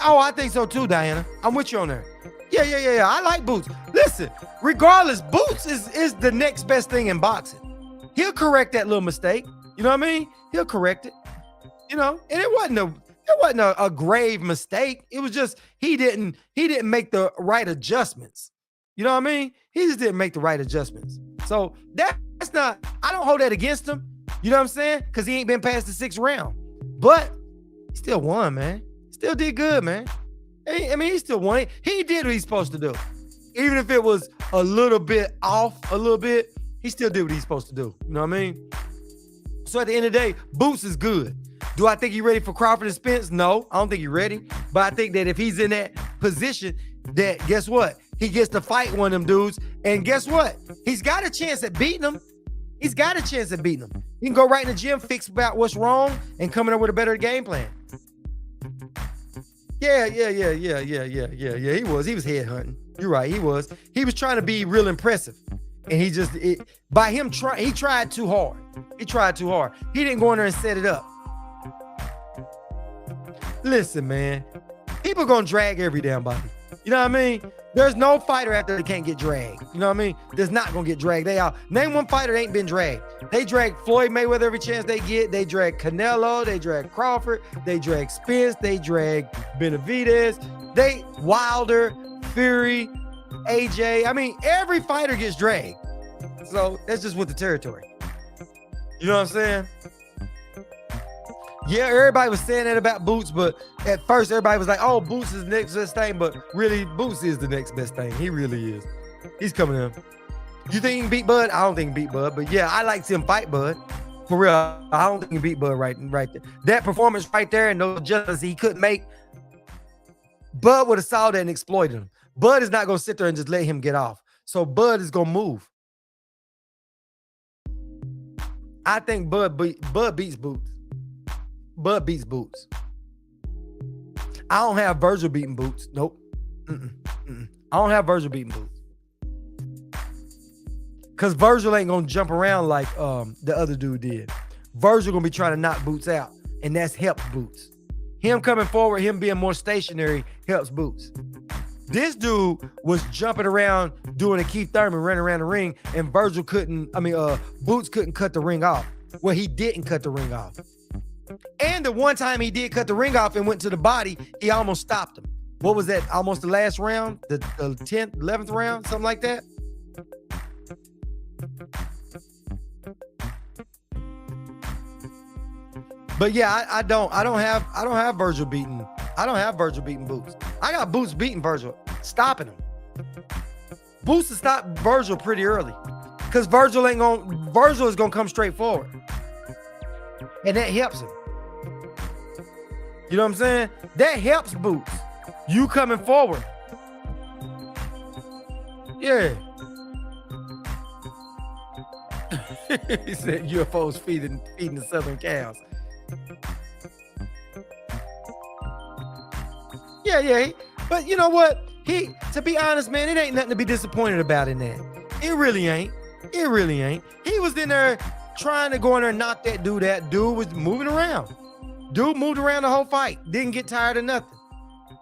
Oh, I think so too, Diana. I'm with you on there. Yeah. I like Boots. Listen, regardless, Boots is the next best thing in boxing. He'll correct that little mistake. You know what I mean? He'll correct it. You know, and it wasn't a grave mistake. It was just he didn't make the right adjustments. You know what I mean? He just didn't make the right adjustments. So that's not, I don't hold that against him. You know what I'm saying? Because he ain't been past the 6th round. But he still won, man. Still did good, man. I mean, he still won it. He did what he's supposed to do. Even if it was a little bit off, he still did what he's supposed to do. You know what I mean? So at the end of the day, Boots is good. Do I think he's ready for Crawford and Spence? No, I don't think he's ready. But I think that if he's in that position, that guess what? He gets to fight one of them dudes. And guess what? He's got a chance at beating them. He can go right in the gym, fix about what's wrong, and coming up with a better game plan. Yeah. He was headhunting. You're right. He was trying to be real impressive. And he tried too hard. He didn't go in there and set it up. Listen, man, people gonna drag every damn body. You know what I mean? There's no fighter out there that can't get dragged. You know what I mean? That's not gonna get dragged. Name one fighter that ain't been dragged. They drag Floyd Mayweather every chance they get. They drag Canelo. They drag Crawford. They drag Spence. They drag Benavidez. Wilder, Fury, AJ. I mean, every fighter gets dragged. So that's just with the territory. You know what I'm saying? Yeah, everybody was saying that about Boots, but at first everybody was like, oh, Boots is the next best thing, but really, Boots is the next best thing. He really is. He's coming in. You think he can beat Bud? I don't think he can beat Bud, but yeah, I like to him fight Bud. For real, I don't think he can beat Bud right there. That performance right there and no adjustments he couldn't make, Bud would have saw that and exploited him. Bud is not going to sit there and just let him get off. So Bud is going to move. I think Bud beats Boots. Bud beats Boots. I don't have Virgil beating Boots. Nope. I don't have Virgil beating Boots. Because Virgil ain't going to jump around like the other dude did. Virgil going to be trying to knock Boots out, and that's helps Boots. Him coming forward, him being more stationary helps Boots. This dude was jumping around doing a Keith Thurman, running around the ring, and Boots couldn't cut the ring off. Well, he didn't cut the ring off. And the one time he did cut the ring off and went to the body, he almost stopped him. What was that? Almost the last round? The 10th, 11th round? Something like that? But yeah, I don't have Virgil beating. I don't have Virgil beating Boots. I got Boots beating Virgil, stopping him. Boots to stop Virgil pretty early. Because Virgil is gonna come straight forward. And that helps him. You know what I'm saying? That helps Boots. You coming forward. Yeah. He said UFOs feeding the southern cows. Yeah. But you know what? To be honest, man, it ain't nothing to be disappointed about in that. It really ain't. He was in there trying to go in there and knock that dude out. Dude was moving around. Dude moved around the whole fight. Didn't get tired of nothing.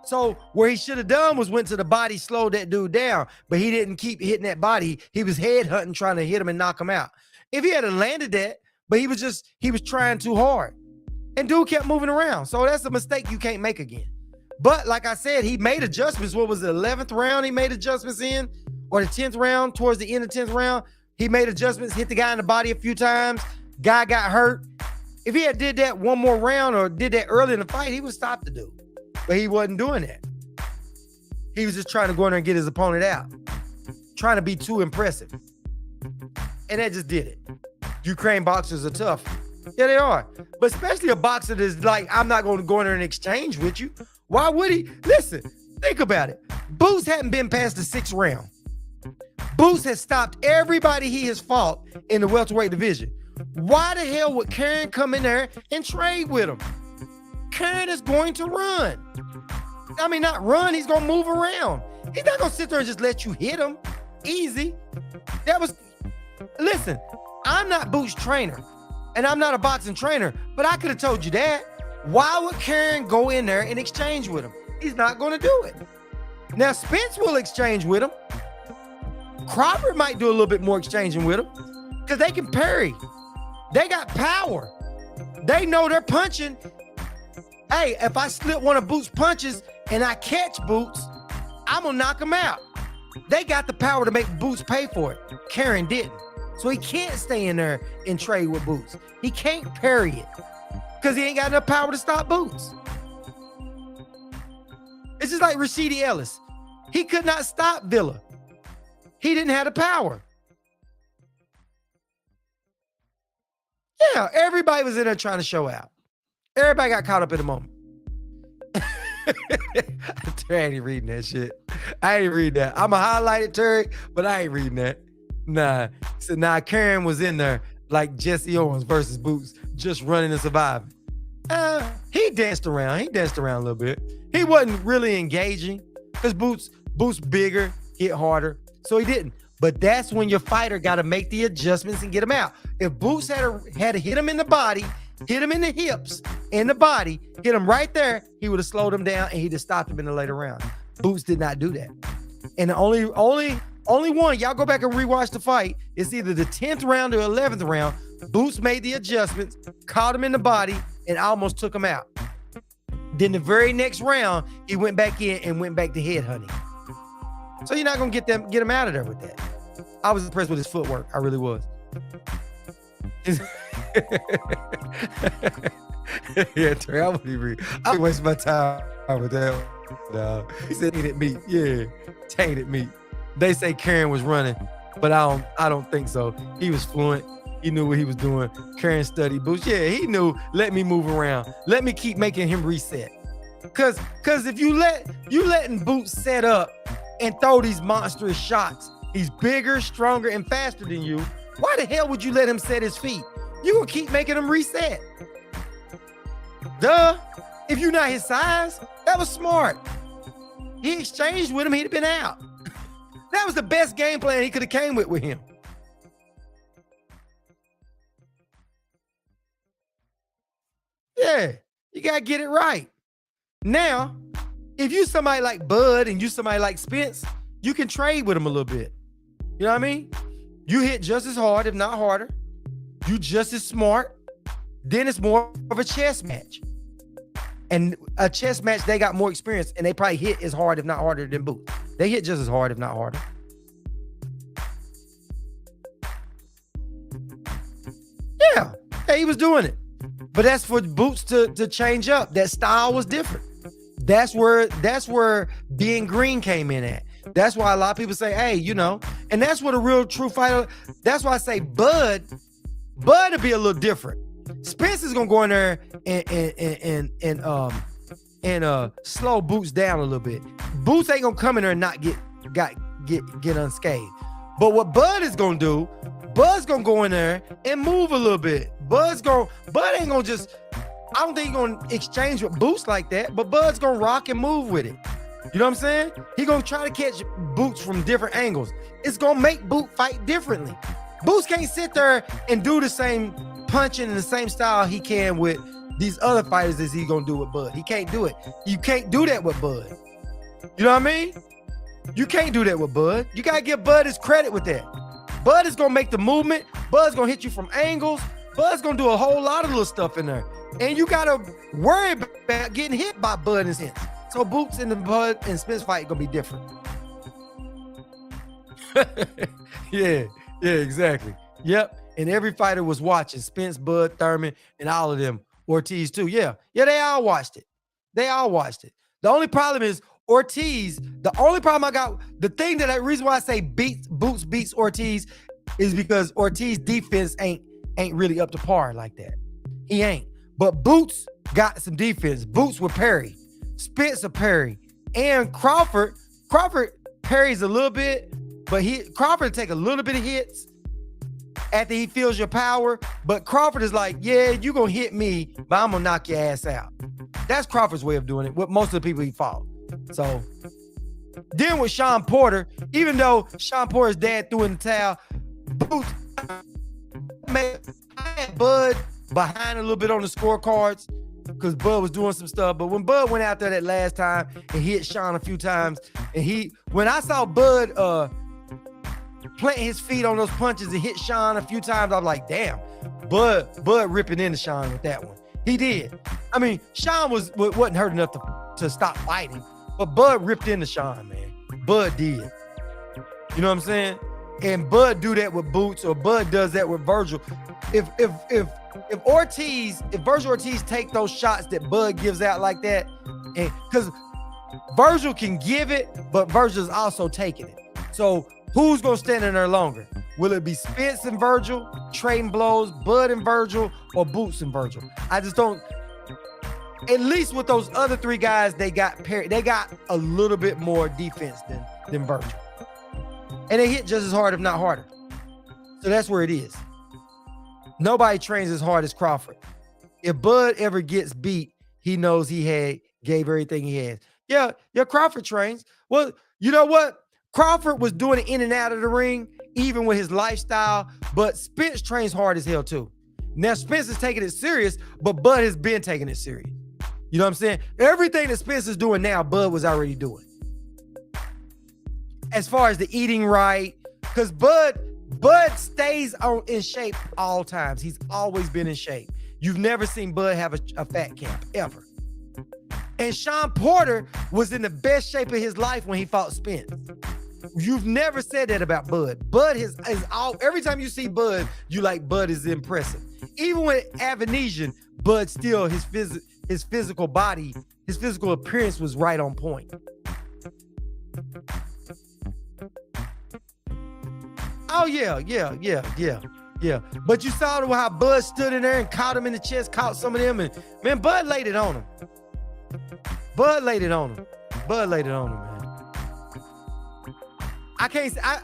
So where he should have done was went to the body, slowed that dude down, but he didn't keep hitting that body. He was head hunting, trying to hit him and knock him out. If he had landed that, but he was trying too hard. And dude kept moving around. So that's a mistake you can't make again. But like I said, he made adjustments. What was it, 11th round he made adjustments in? Or the 10th round, towards the end of the 10th round? He made adjustments, hit the guy in the body a few times. Guy got hurt. If he had did that one more round or did that early in the fight, he would stop the dude. But he wasn't doing that. He was just trying to go in there and get his opponent out. Trying to be too impressive. And that just did it. Ukraine boxers are tough. Yeah, they are. But especially a boxer that's like, I'm not going to go in there and exchange with you. Why would he? Listen, think about it. Boots hadn't been past the 6th round. Boots has stopped everybody he has fought in the welterweight division. Why the hell would Karen come in there and trade with him? Karen is going to run. I mean, not run, he's going to move around. He's not going to sit there and just let you hit him. Easy. Listen, I'm not Boots' trainer, and I'm not a boxing trainer, but I could have told you that. Why would Karen go in there and exchange with him? He's not going to do it. Now, Spence will exchange with him. Crawford might do a little bit more exchanging with him because they can parry. They got power. They know they're punching. Hey, if I slip one of Boots' punches and I catch Boots, I'm going to knock him out. They got the power to make Boots pay for it. Karen didn't. So he can't stay in there and trade with Boots. He can't parry it because he ain't got enough power to stop Boots. It's just like Rashidi Ellis. He could not stop Villa. He didn't have the power. Yeah, everybody was in there trying to show out. Everybody got caught up in the moment. Terry ain't reading that shit. I ain't reading that. I'm going to highlight it, Terry, but I ain't reading that. Nah. So now Karen was in there like Jesse Owens versus Boots, just running and surviving. He danced around. He danced around a little bit. He wasn't really engaging because Boots bigger, hit harder. So he didn't. But that's when your fighter got to make the adjustments and get him out. If Boots had to hit him in the body, hit him in the hips, in the body, hit him right there, he would have slowed him down and he'd have stopped him in the later round. Boots did not do that. And the only one, y'all go back and rewatch the fight, it's either the 10th round or 11th round. Boots made the adjustments, caught him in the body, and almost took him out. Then the very next round, he went back in and went back to head hunting. So you're not going to get him out of there with that. I was impressed with his footwork. I really was. Yeah, Trey, I would waste my time with that. No. He said tainted meat. Yeah, tainted meat. They say Karen was running, but I don't think so. He was fluent. He knew what he was doing. Karen studied Boots. Yeah, he knew. Let me move around. Let me keep making him reset. Cause if you letting Boots set up and throw these monstrous shots, he's bigger, stronger, and faster than you. Why the hell would you let him set his feet? You gonna keep making him reset. Duh. If you're not his size, that was smart. He exchanged with him, he'd have been out. That was the best game plan he could have came with him. Yeah, you gotta get it right. Now, if you somebody like Bud and you somebody like Spence, you can trade with him a little bit. You know what I mean? You hit just as hard, if not harder. You just as smart. Then it's more of a chess match. And a chess match, they got more experience, and they probably hit as hard, if not harder, than Boots. They hit just as hard, if not harder. Yeah, he was doing it. But that's for Boots to change up. That style was different. That's where being green came in at. That's why a lot of people say, hey, you know, and that's what a real true fighter, that's why I say Bud will be a little different. Spence is gonna go in there and slow Boots down a little bit. Boots ain't gonna come in there and not get unscathed. But what Bud is gonna do, Bud's gonna go in there and move a little bit. Bud ain't gonna just, I don't think he's gonna exchange with Boots like that, but Bud's gonna rock and move with it. You know what I'm saying? He gonna try to catch Boots from different angles. It's gonna make Boot fight differently. Boots can't sit there and do the same punching in the same style he can with these other fighters as he gonna do with Bud. He can't do it. You can't do that with Bud. You know what I mean? You can't do that with Bud. You gotta give Bud his credit with that. Bud is gonna make the movement. Bud's gonna hit you from angles. Bud's gonna do a whole lot of little stuff in there. And you gotta worry about getting hit by Bud and Spence. So Boots and the Bud and Spence fight gonna be different. Yeah, exactly. Yep. And every fighter was watching. Spence, Bud, Thurman, and all of them. Ortiz too. Yeah, they all watched it. The only problem is Ortiz. The only problem I got, reason why I say Boots beats Ortiz is because Ortiz defense ain't really up to par like that. He ain't. But Boots got some defense. Boots with parry. Spence a parry. And Crawford parries a little bit, but Crawford take a little bit of hits after he feels your power. But Crawford is like, yeah, you gonna hit me, but I'm gonna knock your ass out. That's Crawford's way of doing it with most of the people he fought. So then with Sean Porter, even though Sean Porter's dad threw in the towel, Boots had Bud behind a little bit on the scorecards because Bud was doing some stuff. But when Bud went out there that last time and hit Sean a few times, and when I saw Bud planting his feet on those punches and hit Sean a few times, I was like, damn, Bud ripping into Sean with that one. He did. I mean, Sean wasn't hurt enough to stop fighting, but Bud ripped into Sean, man. Bud did. You know what I'm saying? And Bud do that with Boots, or Bud does that with Virgil. If Virgil Ortiz take those shots that Bud gives out like that, and because Virgil can give it, but Virgil's also taking it. So who's gonna stand in there longer? Will it be Spence and Virgil trading blows, Bud and Virgil, or Boots and Virgil? I just don't. At least with those other three guys, they got a little bit more defense than Virgil, and they hit just as hard, if not harder. So that's where it is. Nobody trains as hard as Crawford. If Bud ever gets beat, he knows he gave everything he has. Yeah, Crawford trains. Well, you know what? Crawford was doing it in and out of the ring, even with his lifestyle, but Spence trains hard as hell too. Now Spence is taking it serious, but Bud has been taking it serious. You know what I'm saying? Everything that Spence is doing now, Bud was already doing. As far as the eating right, because Bud stays in shape all times. He's always been in shape. You've never seen Bud have a fat camp, ever. And Sean Porter was in the best shape of his life when he fought Spence. You've never said that about Bud. Bud is all. Every time you see Bud, you like Bud is impressive. Even with Avanesian, Bud still his physical body, his physical appearance was right on point. Oh yeah. But you saw how Bud stood in there and caught him in the chest, caught some of them, and man, Bud laid it on him. Bud laid it on him, man.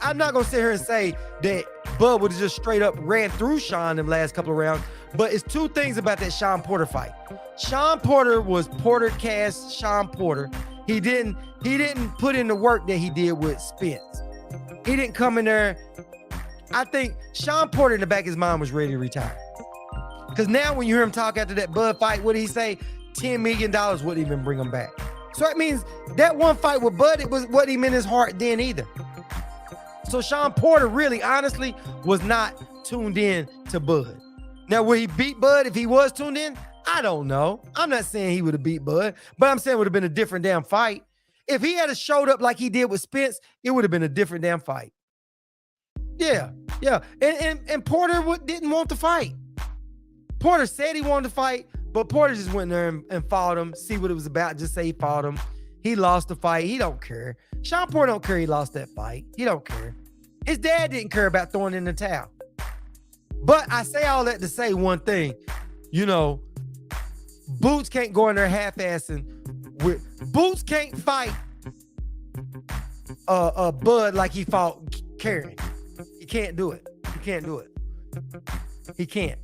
I'm not gonna sit here and say that Bud would have just straight up ran through Sean them last couple of rounds. But it's two things about that Sean Porter fight. Sean Porter was Porter cast Sean Porter. He didn't put in the work that he did with Spence. He didn't come in there. I think Sean Porter in the back of his mind was ready to retire. Because now when you hear him talk after that Bud fight, what did he say? $10 million wouldn't even bring him back. So that means that one fight with Bud, it wasn't even in his heart then either. So Sean Porter really, honestly, was not tuned in to Bud. Now, would he beat Bud if he was tuned in? I don't know. I'm not saying he would have beat Bud, but I'm saying it would have been a different damn fight. If he had showed up like he did with Spence, it would have been a different damn fight. Yeah. And Porter didn't want to fight. Porter said he wanted to fight, but Porter just went there and fought him, see what it was about, just say he fought him. He lost the fight. He don't care. Sean Porter don't care he lost that fight. He don't care. His dad didn't care about throwing in the towel. But I say all that to say one thing. You know, Boots can't go in there half-assing. Boots can't fight Bud like he fought Karen. He can't do it. He can't do it. He can't.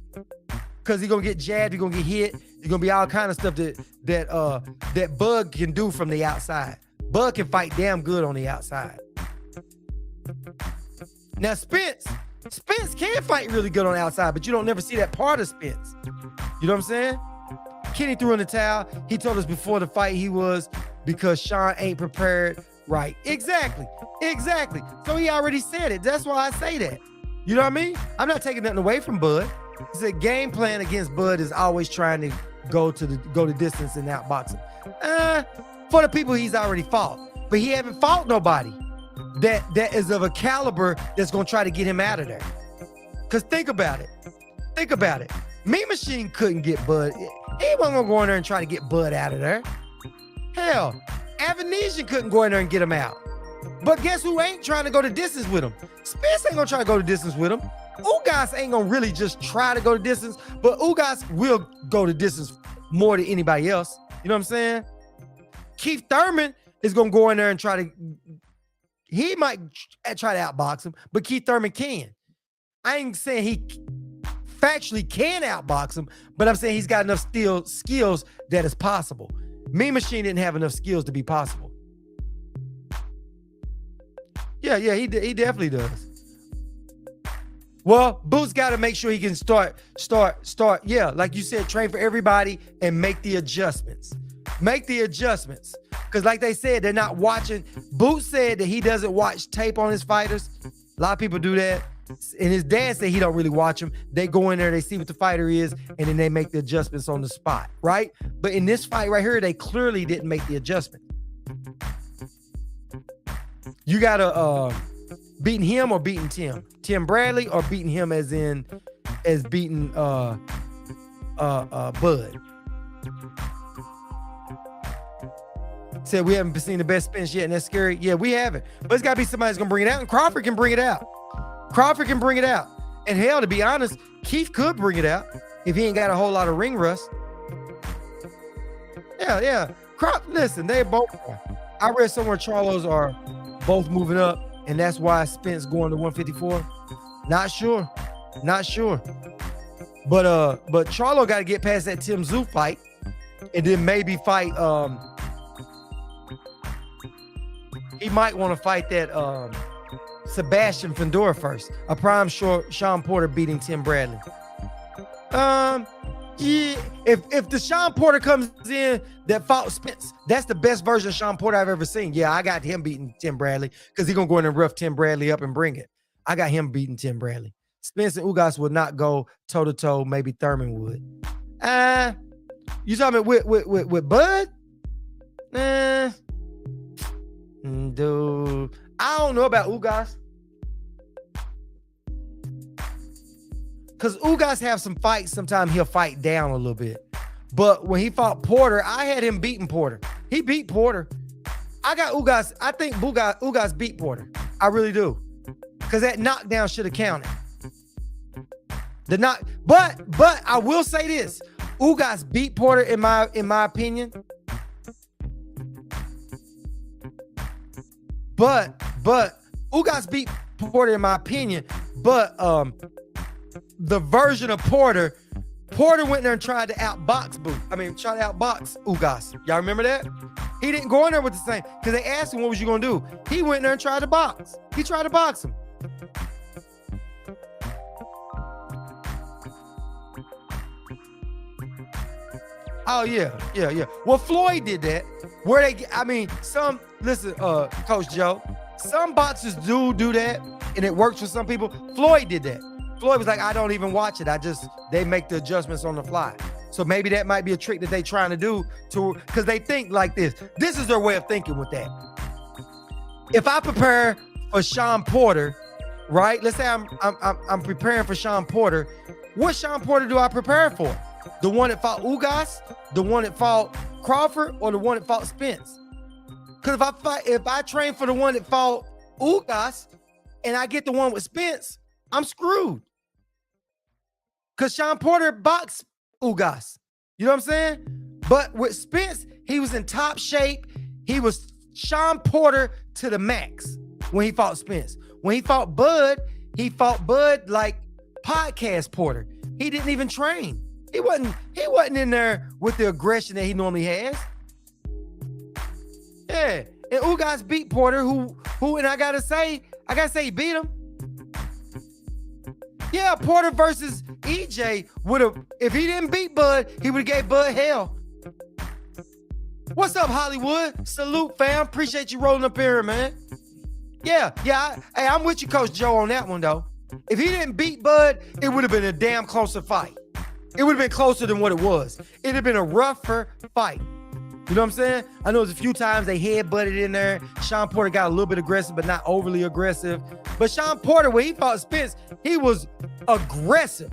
Because he's going to get jabbed. He's going to get hit. There's going to be all kind of stuff that Bud can do from the outside. Bud can fight damn good on the outside. Now, Spence can fight really good on the outside, but you don't never see that part of Spence. You know what I'm saying? Kenny threw in the towel. He told us before the fight he was because Sean ain't prepared right. Exactly. So he already said it. That's why I say that. You know what I mean? I'm not taking nothing away from Bud. It's a game plan against Bud is always trying to go the distance and outbox him. For the people he's already fought. But he haven't fought nobody that is of a caliber that's going to try to get him out of there. Because think about it. Mean Machine couldn't get Bud. He wasn't going to go in there and try to get Bud out of there. Hell, Avanesian couldn't go in there and get him out. But guess who ain't trying to go the distance with him? Spence ain't going to try to go the distance with him. Ugas ain't going to really just try to go the distance, but Ugas will go the distance more than anybody else. You know what I'm saying? Keith Thurman is going to go in there and he might try to outbox him, but Keith Thurman can. I ain't saying he factually can outbox him, but I'm saying he's got enough skills that is possible. Mean Machine didn't have enough skills to be possible. Yeah, he definitely does. Well, Boots got to make sure he can start. Yeah, like you said, train for everybody and make the adjustments. Because like they said, they're not watching. Boots said that he doesn't watch tape on his fighters. A lot of people do that. And his dad said he don't really watch them. They go in there, they see what the fighter is, and then they make the adjustments on the spot, right? But in this fight right here, they clearly didn't make the adjustment. You got to beating him or beating Tim? Tim Bradley or beating him as beating Bud? Said we haven't seen the best Spence yet, and that's scary. Yeah, we haven't. But it's got to be somebody that's going to bring it out, and Crawford can bring it out. And hell, to be honest, Keith could bring it out if he ain't got a whole lot of ring rust. Yeah. Listen, they both are. I read somewhere Charlos are both moving up, and that's why Spence going to 154. Not sure. But Charlo got to get past that Tim Tszyu fight, and then maybe fight. He might want to fight that Sebastian Fundora first. A prime Sean Porter beating Tim Bradley. Yeah, if the Sean Porter comes in that fought Spence, that's the best version of Sean Porter I've ever seen. Yeah, I got him beating Tim Bradley because he's going to go in and rough Tim Bradley up and bring it. I got him beating Tim Bradley. Spence and Ugas would not go toe-to-toe. Maybe Thurman would. You talking about with Bud? Dude, I don't know about Ugas. Because Ugas have some fights, sometimes he'll fight down a little bit. But when he fought Porter, I had him beating Porter. He beat Porter. I got Ugas. I think Ugas beat Porter. I really do. Because that knockdown should have counted. But I will say this. Ugas beat Porter in my opinion. But Ugas beat Porter in my opinion. But the version of Porter went there and tried to outbox Ugas. Y'all remember that? He didn't go in there with the same, because they asked him, what was you gonna do? He went in there and tried to box. He tried to box him. Oh yeah. Well, Floyd did that. Coach Joe, some boxers do that, and it works for some people. Floyd did that. Floyd was like, I don't even watch it. They make the adjustments on the fly. So maybe that might be a trick that they trying to do because they think like this. This is their way of thinking with that. If I prepare for Sean Porter, right? Let's say I'm preparing for Sean Porter. What Sean Porter do I prepare for? The one that fought Ugas, the one that fought Crawford, or the one that fought Spence? Because if I train for the one that fought Ugas and I get the one with Spence, I'm screwed. Because Sean Porter boxed Ugas. You know what I'm saying? But with Spence, he was in top shape. He was Sean Porter to the max when he fought Spence. When he fought Bud like podcast Porter. He didn't even train. He wasn't in there with the aggression that he normally has. Yeah. And Ugas beat Porter, who and I gotta say he beat him. Yeah, Porter versus EJ would have, if he didn't beat Bud, he would have gave Bud hell. What's up, Hollywood? Salute, fam. Appreciate you rolling up here, man. Yeah. I'm with you, Coach Joe, on that one, though. If he didn't beat Bud, it would have been a damn closer fight. It would have been closer than what it was. It'd have been a rougher fight. You know what I'm saying? I know there's a few times they head-butted in there. Sean Porter got a little bit aggressive, but not overly aggressive. But Sean Porter, when he fought Spence, he was aggressive.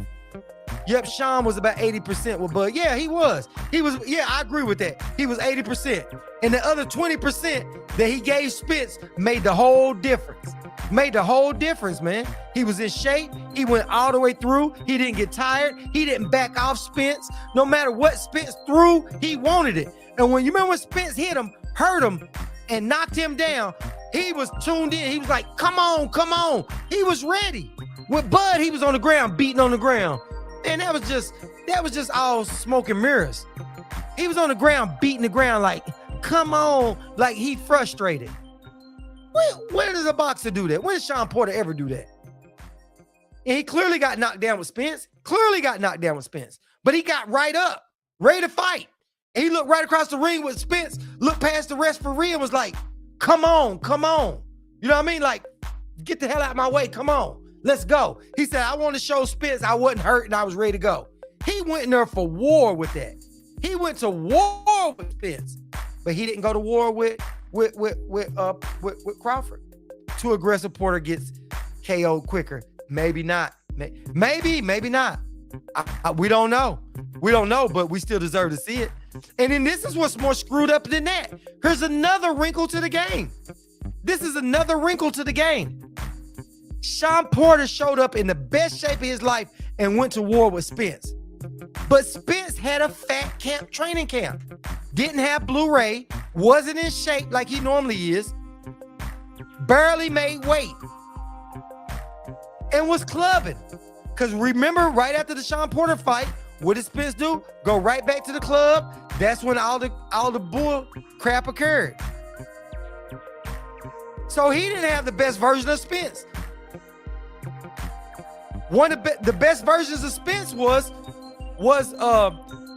Yep, Sean was about 80% with Bud. Yeah, he was. Yeah, I agree with that. He was 80%. And the other 20% that he gave Spence made the whole difference. Made the whole difference, man. He was in shape. He went all the way through. He didn't get tired. He didn't back off Spence. No matter what Spence threw, he wanted it. And when you remember when Spence hit him, hurt him, and knocked him down, he was tuned in. He was like, come on, come on. He was ready. With Bud, he was on the ground, beating on the ground. And that was just all smoke and mirrors. He was on the ground, beating the ground like, come on, like he frustrated. When does a boxer do that? When does Sean Porter ever do that? And he clearly got knocked down with Spence. But he got right up, ready to fight. And he looked right across the ring with Spence, looked past the referee and was like, come on, come on. You know what I mean? Like, get the hell out of my way. Come on, let's go. He said, I want to show Spence I wasn't hurt and I was ready to go. He went in there for war with that. He went to war with Spence, but he didn't go to war with Crawford. Too aggressive. Porter gets KO'd quicker. Maybe not. Maybe not. We don't know. But we still deserve to see it. And then this is what's more screwed up than that. Here's another wrinkle to the game. This is another wrinkle to the game. Sean Porter showed up in the best shape of his life and went to war with Spence. But Spence had a fat training camp. Didn't have Blu-ray, wasn't in shape like he normally is, barely made weight, and was clubbing. Because remember, right after the Sean Porter fight, what did Spence do? Go right back to the club. That's when all the bull crap occurred. So he didn't have the best version of Spence. One of the best versions of Spence was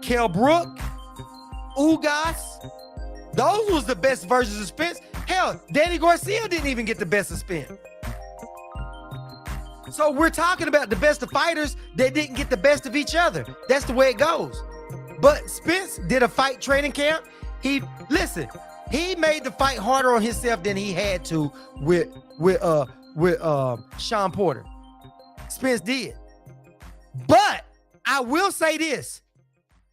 Kell Brook, Ugas. Those was the best versions of Spence. Hell, Danny Garcia didn't even get the best of Spence. So we're talking about the best of fighters that didn't get the best of each other. That's the way it goes. But Spence did a fight training camp. He made the fight harder on himself than he had to with Sean Porter. Spence did. But I will say this.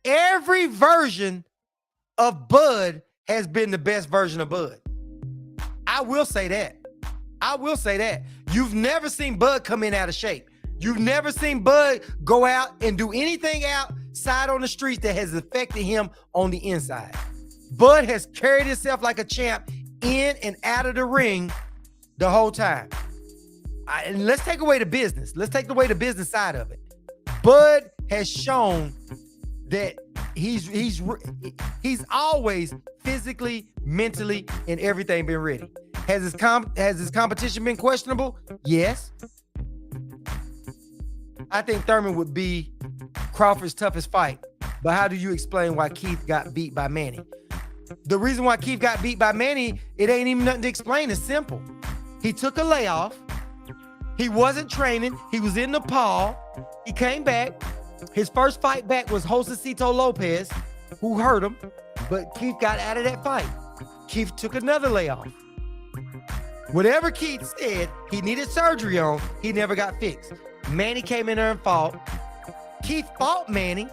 Every version of Bud has been the best version of Bud. I will say that. You've never seen Bud come in out of shape. You've never seen Bud go out and do anything outside on the streets that has affected him on the inside. Bud has carried himself like a champ in and out of the ring the whole time. and let's take away the business. Let's take away the business side of it. Bud has shown that he's always physically, mentally, and everything been ready. Has his competition been questionable? Yes. I think Thurman would be Crawford's toughest fight. But how do you explain why Keith got beat by Manny? The reason why Keith got beat by Manny, it ain't even nothing to explain. It's simple. He took a layoff. He wasn't training. He was in Nepal. He came back. His first fight back was Josecito Lopez, who hurt him, but Keith got out of that fight. Keith took another layoff. Whatever Keith said he needed surgery on, he never got fixed. Manny came in there and fought. Keith fought Manny.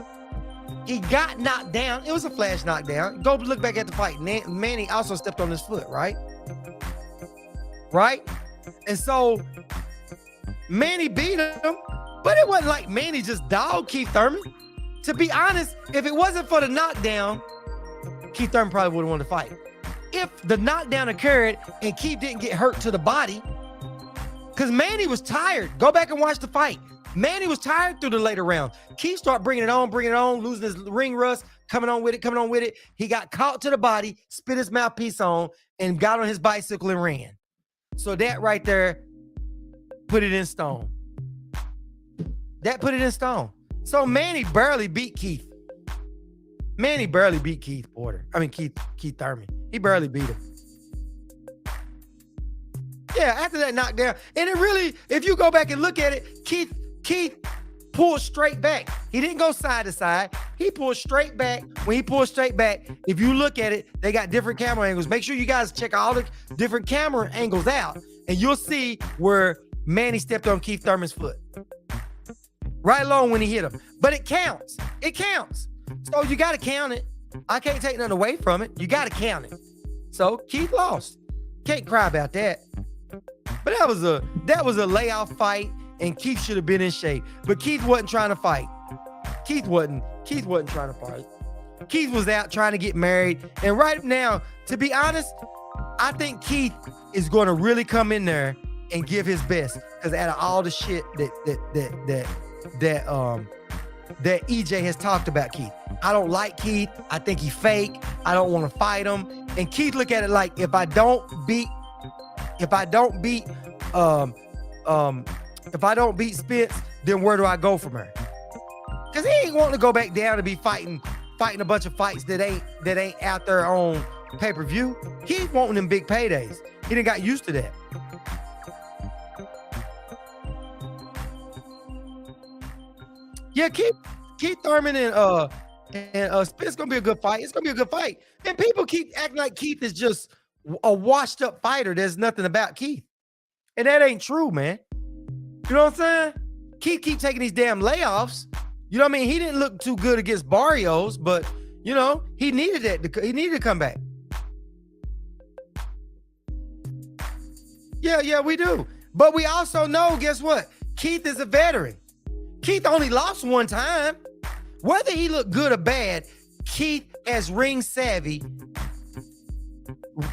He got knocked down. It was a flash knockdown. Go look back at the fight. Manny also stepped on his foot, right? Right? And so Manny beat him, but it wasn't like Manny just dogged Keith Thurman. To be honest, if it wasn't for the knockdown, Keith Thurman probably would have won the fight. If the knockdown occurred and Keith didn't get hurt to the body, because Manny was tired. Go back and watch the fight. Manny was tired through the later rounds. Keith started bringing it on, losing his ring rust, coming on with it. He got caught to the body, spit his mouthpiece on, and got on his bicycle and ran. So that right there put it in stone. That put it in stone. So Manny barely beat Keith. Manny barely beat Keith Thurman. He barely beat him. Yeah, after that knockdown. And it really, if you go back and look at it, Keith pulled straight back. He didn't go side to side. He pulled straight back. When he pulled straight back, if you look at it, they got different camera angles. Make sure you guys check all the different camera angles out, and you'll see where Manny stepped on Keith Thurman's foot. Right along when he hit him. But it counts. It counts. So you got to count it. I can't take nothing away from it. You got to count it. So Keith lost. Can't cry about that. But that was a layoff fight, and Keith should have been in shape. But Keith wasn't trying to fight. Keith wasn't trying to fight. Keith was out trying to get married. And right now, to be honest, I think Keith is going to really come in there and give his best. Because out of all the shit that EJ has talked about Keith, I don't like Keith. I think he fake. I don't want to fight him. And Keith look at it like, if I don't beat Spence, then where do I go from here? Because he ain't wanting to go back down and be fighting a bunch of fights that ain't out there on pay-per-view. He's wanting them big paydays. He done got used to that. Yeah, Keith Thurman and Spence gonna be a good fight. It's gonna be a good fight. And people keep acting like Keith is just a washed up fighter. There's nothing about Keith. And that ain't true, man. You know what I'm saying? Keith keep taking these damn layoffs. You know what I mean? He didn't look too good against Barrios, but you know, he needed that. He needed to come back. Yeah, we do. But we also know, guess what? Keith is a veteran. Keith only lost one time. Whether he looked good or bad, Keith has ring savvy.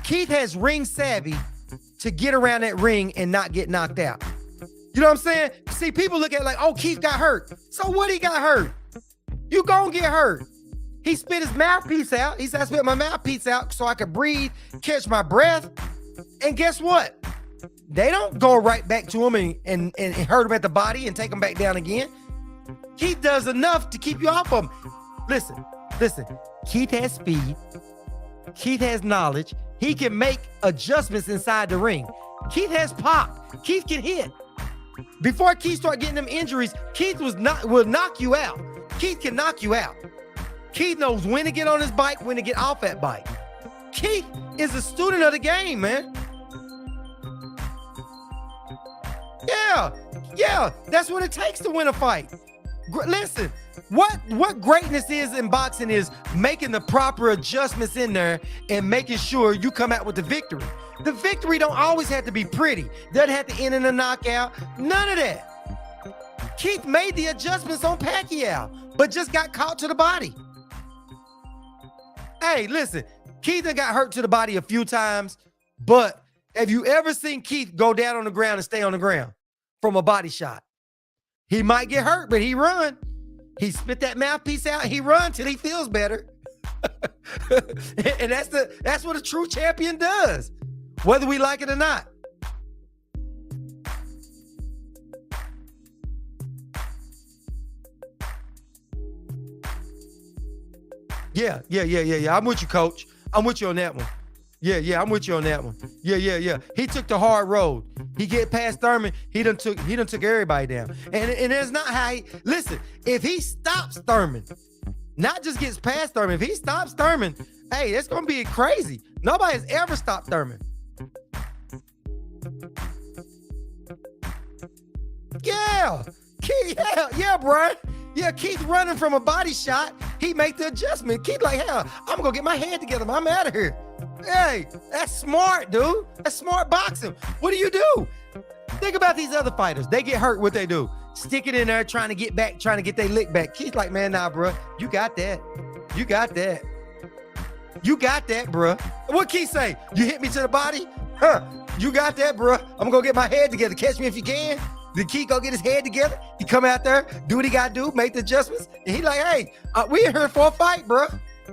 Keith has ring savvy to get around that ring and not get knocked out. You know what I'm saying? See, people look at it like, oh, Keith got hurt. So what, he got hurt? You gonna get hurt. He spit his mouthpiece out. He said, I spit my mouthpiece out so I could breathe, catch my breath. And guess what? They don't go right back to him and hurt him at the body and take him back down again. Keith does enough to keep you off of him. Listen. Keith has speed. Keith has knowledge. He can make adjustments inside the ring. Keith has pop. Keith can hit. Before Keith start getting them injuries, Keith will knock you out. Keith can knock you out. Keith knows when to get on his bike, when to get off that bike. Keith is a student of the game, man. Yeah, that's what it takes to win a fight. Listen, what greatness is in boxing is making the proper adjustments in there and making sure you come out with the victory. The victory don't always have to be pretty. Doesn't have to end in a knockout. None of that. Keith made the adjustments on Pacquiao, but just got caught to the body. Hey, listen, Keith done got hurt to the body a few times, but have you ever seen Keith go down on the ground and stay on the ground? from a body shot. He might get hurt, but he run. He spit that mouthpiece out. He run till he feels better. And that's what a true champion does, whether we like it or not. Yeah. I'm with you, coach. I'm with you on that one. Yeah, I'm with you on that one. Yeah. He took the hard road. He get past Thurman. He done took everybody down. And that's not how he listen. If he stops Thurman, not just gets past Thurman, if he stops Thurman, hey, that's gonna be crazy. Nobody has ever stopped Thurman. Yeah, Keith, yeah, Brian. Yeah, Keith running from a body shot. He make the adjustment. Keith like, hell, I'm gonna get my head together. I'm out of here. Hey, that's smart, dude. That's smart boxing. What do you do? Think about these other fighters. They get hurt. What they do? Stick it in there, trying to get back, trying to get their lick back. Keith's like, man, nah, bro. You got that. You got that. You got that, bro. What Keith say? You hit me to the body? Huh? You got that, bro. I'm gonna get my head together. Catch me if you can. Then Keith go get his head together. He come out there, do what he got to do, make the adjustments. And he like, hey, we in here for a fight, bro.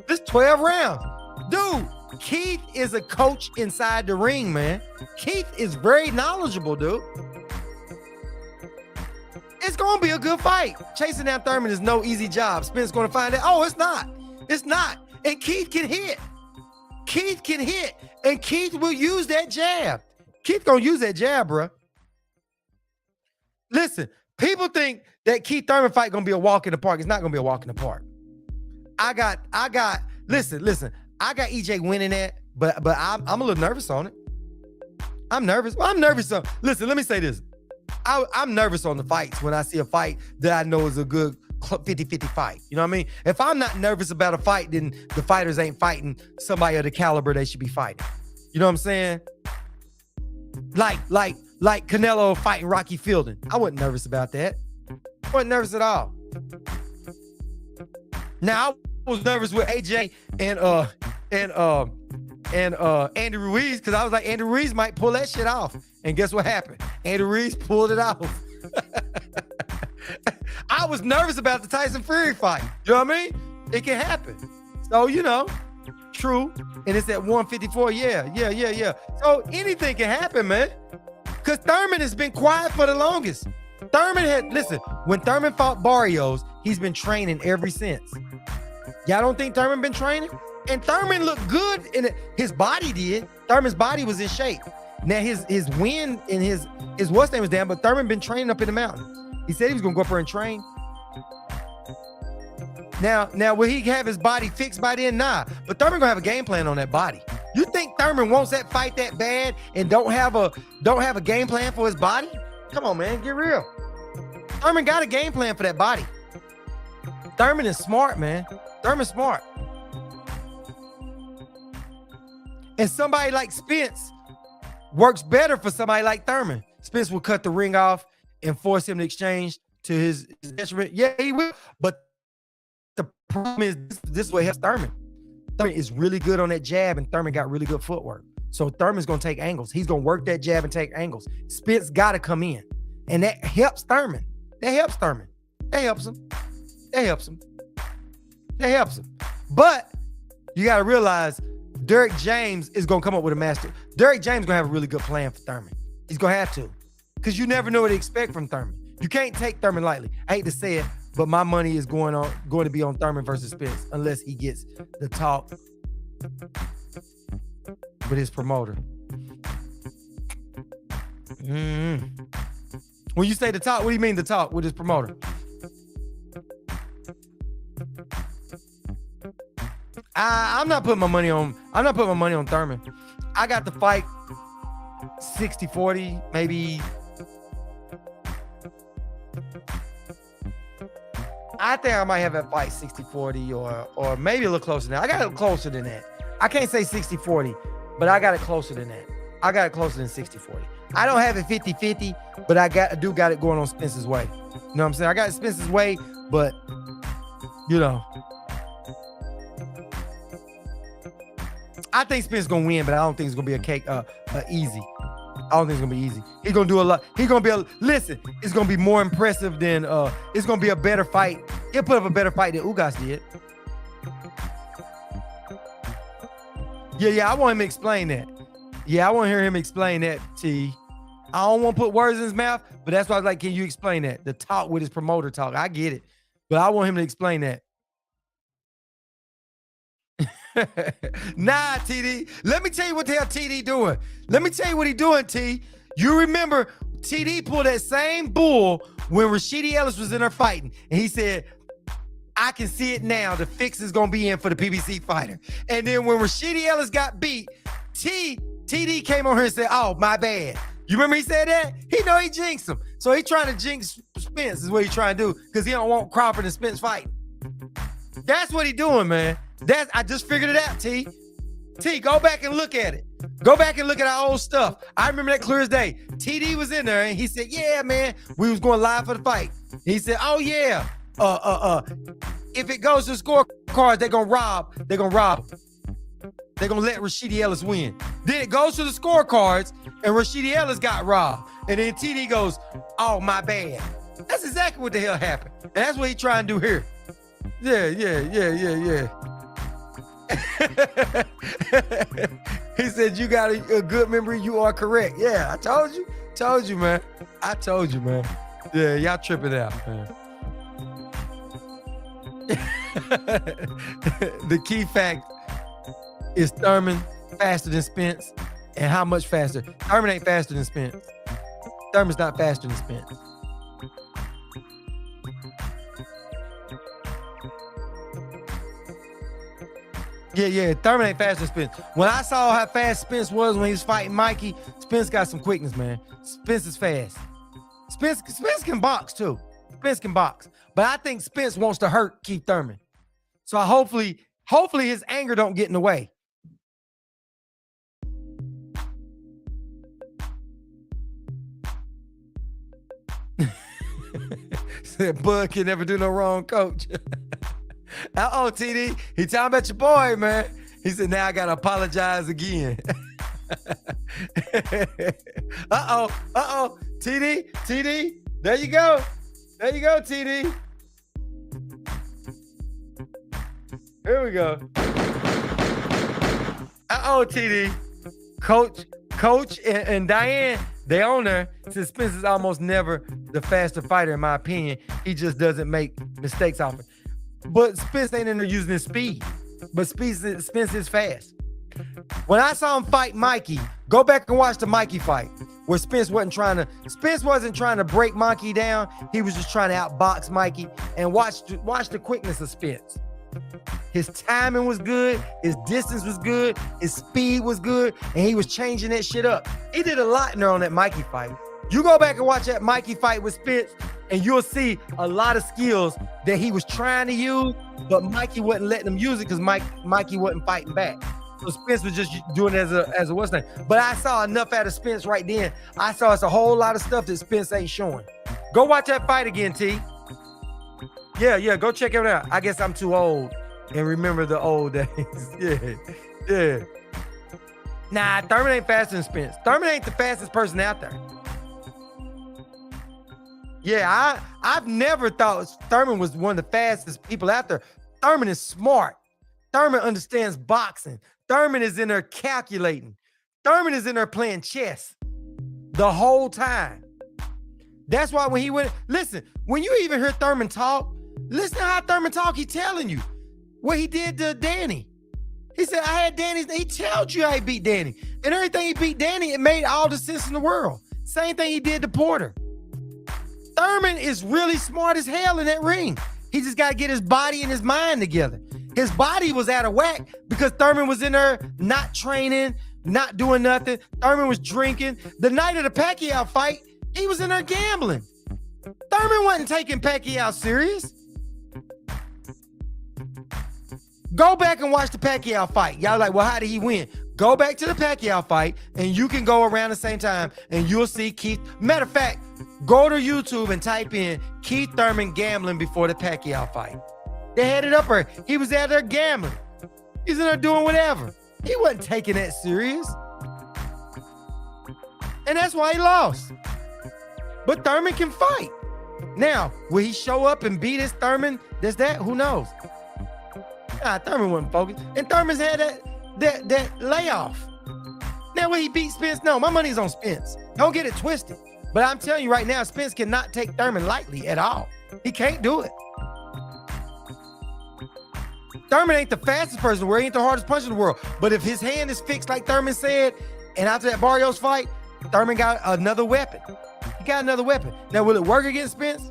This 12 rounds. Dude, Keith is a coach inside the ring, man. Keith is very knowledgeable, dude. It's going to be a good fight. Chasing down Thurman is no easy job. Spence going to find out. Oh, it's not. It's not. And Keith can hit. Keith can hit. And Keith will use that jab. Keith going to use that jab, bro. Listen, people think that Keith Thurman fight gonna be a walk in the park. It's not gonna be a walk in the park. Listen, I got EJ winning that, but I'm a little nervous on it. I'm nervous. Well, I'm nervous on. Listen, let me say this. I'm nervous on the fights when I see a fight that I know is a good 50-50 fight. You know what I mean? If I'm not nervous about a fight, then the fighters ain't fighting somebody of the caliber they should be fighting. You know what I'm saying? Like Canelo fighting Rocky Fielding. I wasn't nervous about that. I wasn't nervous at all. Now I was nervous with AJ and Andy Ruiz because I was like, Andy Ruiz might pull that shit off. And guess what happened? Andy Ruiz pulled it off. I was nervous about the Tyson Fury fight. You know what I mean? It can happen. So, you know, true. And it's at 154. Yeah. So anything can happen, man. Because Thurman has been quiet for the longest. When Thurman fought Barrios, he's been training ever since. Y'all don't think Thurman been training? And Thurman looked good in it. His body did. Thurman's body was in shape. Now his wind and his what's name was down, but Thurman been training up in the mountain. He said he was gonna go up there and train. Now will he have his body fixed by then? Nah. But Thurman gonna have a game plan on that body. You think Thurman wants that fight that bad and don't have a game plan for his body? Come on, man, get real. Thurman got a game plan for that body. Thurman is smart, man. Thurman's smart. And somebody like Spence works better for somebody like Thurman. Spence will cut the ring off and force him to exchange to his detriment. Yeah, he will. But the problem is this is what helps Thurman. Thurman is really good on that jab, and Thurman got really good footwork. So Thurman's going to take angles. He's going to work that jab and take angles. Spence got to come in. And that helps Thurman. That helps Thurman. That helps him. That helps him. That helps him. But you got to realize Derrick James is going to come up with a master. Derrick James is going to have a really good plan for Thurman. He's going to have to. Because you never know what to expect from Thurman. You can't take Thurman lightly. I hate to say it, but my money is going to be on Thurman versus Spence unless he gets the talk with his promoter. When you say the talk, what do you mean the talk with his promoter? I'm not putting my money on Thurman. I got the fight 60-40, maybe. I think I might have that fight 60-40 or maybe a little closer than that. I got it closer than that. I can't say 60-40, but I got it closer than that. I got it closer than 60-40. I don't have it 50-50, but I do got it going on Spence's way. You know what I'm saying? I got it Spence's way, but you know. I think Spence's gonna win, but I don't think it's gonna be a cake easy. I don't think it's gonna be easy. He's gonna do a lot. He's gonna be listen. It's gonna be more impressive than it's gonna be a better fight. He'll put up a better fight than Ugas did. Yeah. I want him to explain that. Yeah, I want to hear him explain that. T. I don't want to put words in his mouth, but that's why I was like, can you explain that? The talk with his promoter talk. I get it, but I want him to explain that. Nah, TD. Let me tell you what the hell TD doing. Let me tell you what he doing, T. You remember TD pulled that same bull when Rashidi Ellis was in there fighting. And he said, I can see it now. The fix is going to be in for the PBC fighter. And then when Rashidi Ellis got beat, TD came on here and said, oh, my bad. You remember he said that? He know he jinxed him. So he trying to jinx Spence is what he trying to do because he don't want Crawford and Spence fighting. That's what he doing, man. I just figured it out, T. T, go back and look at it. Go back and look at our old stuff. I remember that clear as day. TD was in there and he said, yeah, man, we was going live for the fight. He said, oh yeah, if it goes to scorecards, they're gonna rob him. They're gonna let Rashidi Ellis win. Then it goes to the scorecards and Rashidi Ellis got robbed. And then TD goes, oh, my bad. That's exactly what the hell happened. And that's what he trying to do here. Yeah. He said, you got a good memory. You are correct. Yeah, I told you, man. Yeah, y'all tripping out, man. The key fact is Thurman faster than Spence. And how much faster? Thurman ain't faster than Spence. Thurman's not faster than Spence. Yeah. Thurman ain't faster than Spence. When I saw how fast Spence was when he was fighting Mikey, Spence got some quickness, man. Spence is fast. Spence can box too. Spence can box. But I think Spence wants to hurt Keith Thurman. So hopefully his anger don't get in the way. Said Bud can never do no wrong, coach. TD. He talking about your boy, man. He said, now I gotta apologize again. TD. There you go, TD. Here we go. TD. Coach and Diane, they own her. Since Spence is almost never the faster fighter, in my opinion. He just doesn't make mistakes often. But Spence ain't in there using his speed. But Spence is fast. When I saw him fight Mikey, go back and watch the Mikey fight where Spence wasn't trying to break Mikey down. He was just trying to outbox Mikey. And watch the quickness of Spence. His timing was good, his distance was good, his speed was good, and he was changing that shit up. He did a lot in there on that Mikey fight. You go back and watch that Mikey fight with Spence, and you'll see a lot of skills that he was trying to use, but Mikey wasn't letting him use it because Mikey wasn't fighting back. So Spence was just doing it as a what's name. But I saw enough out of Spence right then. I saw it's a whole lot of stuff that Spence ain't showing. Go watch that fight again, T. Yeah, go check it out. I guess I'm too old and remember the old days. Yeah. Nah, Thurman ain't faster than Spence. Thurman ain't the fastest person out there. Yeah, I've never thought Thurman was one of the fastest people out there. Thurman is smart. Thurman understands boxing. Thurman is in there calculating. Thurman is in there playing chess the whole time. That's why when he went, listen, when you even hear Thurman talk, listen to how Thurman talk. He telling you what he did to Danny. He said, I had Danny's, he told you how he beat Danny. And everything he beat Danny, it made all the sense in the world. Same thing he did to Porter. Thurman is really smart as hell in that ring. He just got to get his body and his mind together. His body was out of whack because Thurman was in there not training, not doing nothing. Thurman was drinking. The night of the Pacquiao fight, he was in there gambling. Thurman wasn't taking Pacquiao serious. Go back and watch the Pacquiao fight. Y'all like, well, how did he win? Go back to the Pacquiao fight and you can go around the same time and you'll see Keith. Matter of fact, go to YouTube and type in Keith Thurman gambling before the Pacquiao fight. They had it up there. He was out there gambling. He's in there doing whatever. He wasn't taking that serious. And that's why he lost. But Thurman can fight. Now, will he show up and beat his Thurman? There's that? Who knows? Nah, Thurman wasn't focused. And Thurman's had that layoff. Now, will he beat Spence? No, my money's on Spence. Don't get it twisted. But I'm telling you right now, Spence cannot take Thurman lightly at all. He can't do it. Thurman ain't the fastest person in the world. He ain't the hardest puncher in the world. But if his hand is fixed like Thurman said, and after that Barrios fight, Thurman got another weapon. He got another weapon. Now, will it work against Spence?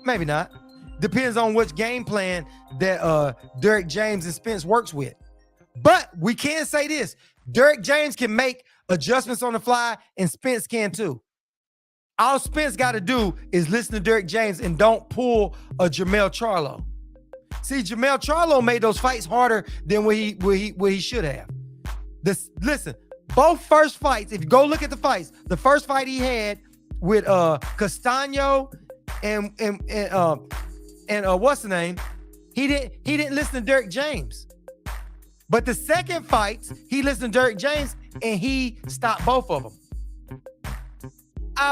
Maybe not. Depends on which game plan that Derek James and Spence works with. But we can say this. Derek James can make adjustments on the fly, and Spence can too. All Spence got to do is listen to Derek James and don't pull a Jermell Charlo. See, Jermell Charlo made those fights harder than what he should have. Listen, both first fights, if you go look at the fights, the first fight he had with Castano and what's the name? He didn't listen to Derek James. But the second fights, he listened to Derek James and he stopped both of them.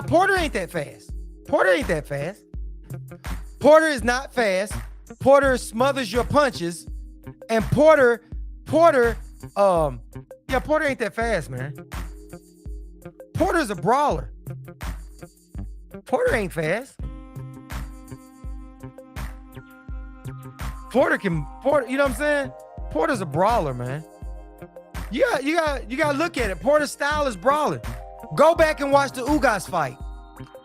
Porter ain't that fast. Porter ain't that fast. Porter is not fast. Porter smothers your punches. And Porter ain't that fast, man. Porter's a brawler. Porter ain't fast. Porter, you know what I'm saying? Porter's a brawler, man. You gotta look at it. Porter's style is brawling. Go back and watch the Ugas fight.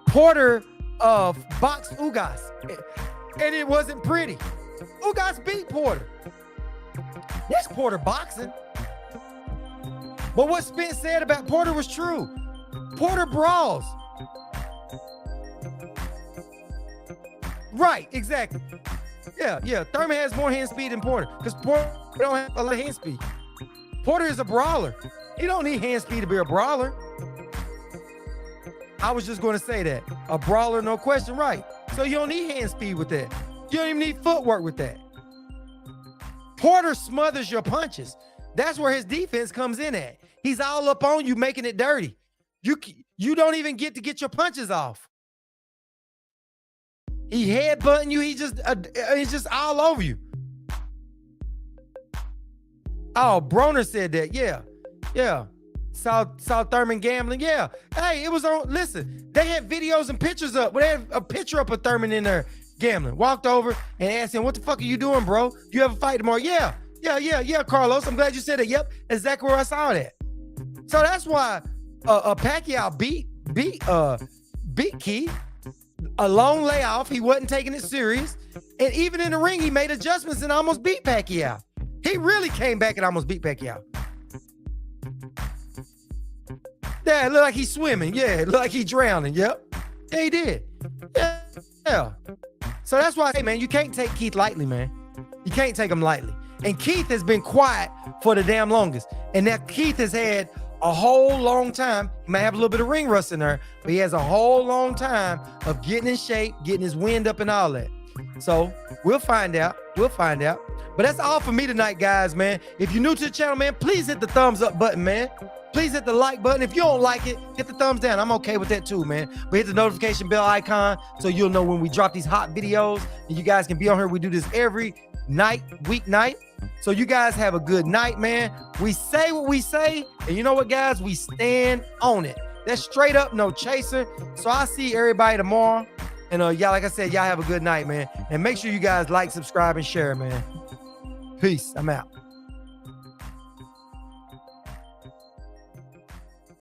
Porter boxed Ugas, and it wasn't pretty. Ugas beat Porter. That's Porter boxing. But what Spence said about Porter was true. Porter brawls. Right, exactly. Yeah. Thurman has more hand speed than Porter because Porter don't have a lot of hand speed. Porter is a brawler. He don't need hand speed to be a brawler. I was just going to say that. A brawler, no question, right. So you don't need hand speed with that. You don't even need footwork with that. Porter smothers your punches. That's where his defense comes in at. He's all up on you, making it dirty. You don't even get to get your punches off. He headbutting you. He's just all over you. Oh, Broner said that. Yeah. Saw Thurman gambling. Yeah. Hey, it was on. Listen, they had videos and pictures up. They had a picture up of Thurman in there gambling. Walked over and asked him, "What the fuck are you doing, bro? You have a fight tomorrow?" Yeah, Carlos. I'm glad you said it. Yep, exactly where I saw that. So that's why Pacquiao beat Keith. A long layoff. He wasn't taking it serious. And even in the ring, he made adjustments and almost beat Pacquiao. He really came back and almost beat Pacquiao. Yeah, it looked like he's swimming. Yeah, it looked like he's drowning. Yep. Yeah, he did. Yeah. So that's why, hey, man, you can't take Keith lightly, man. You can't take him lightly. And Keith has been quiet for the damn longest. And now Keith has had a whole long time. He might have a little bit of ring rust in there, but he has a whole long time of getting in shape, getting his wind up and all that. So we'll find out. But that's all for me tonight, guys, man. If you're new to the channel, man, please hit the thumbs up button, man. Please hit the like button. If you don't like it, hit the thumbs down. I'm okay with that too, man. But hit the notification bell icon so you'll know when we drop these hot videos. And you guys can be on here. We do this every night, weeknight. So you guys have a good night, man. We say what we say. And you know what, guys? We stand on it. That's straight up, no chaser. So I'll see everybody tomorrow. And y'all, like I said, y'all have a good night, man. And make sure you guys like, subscribe, and share, man. Peace. I'm out.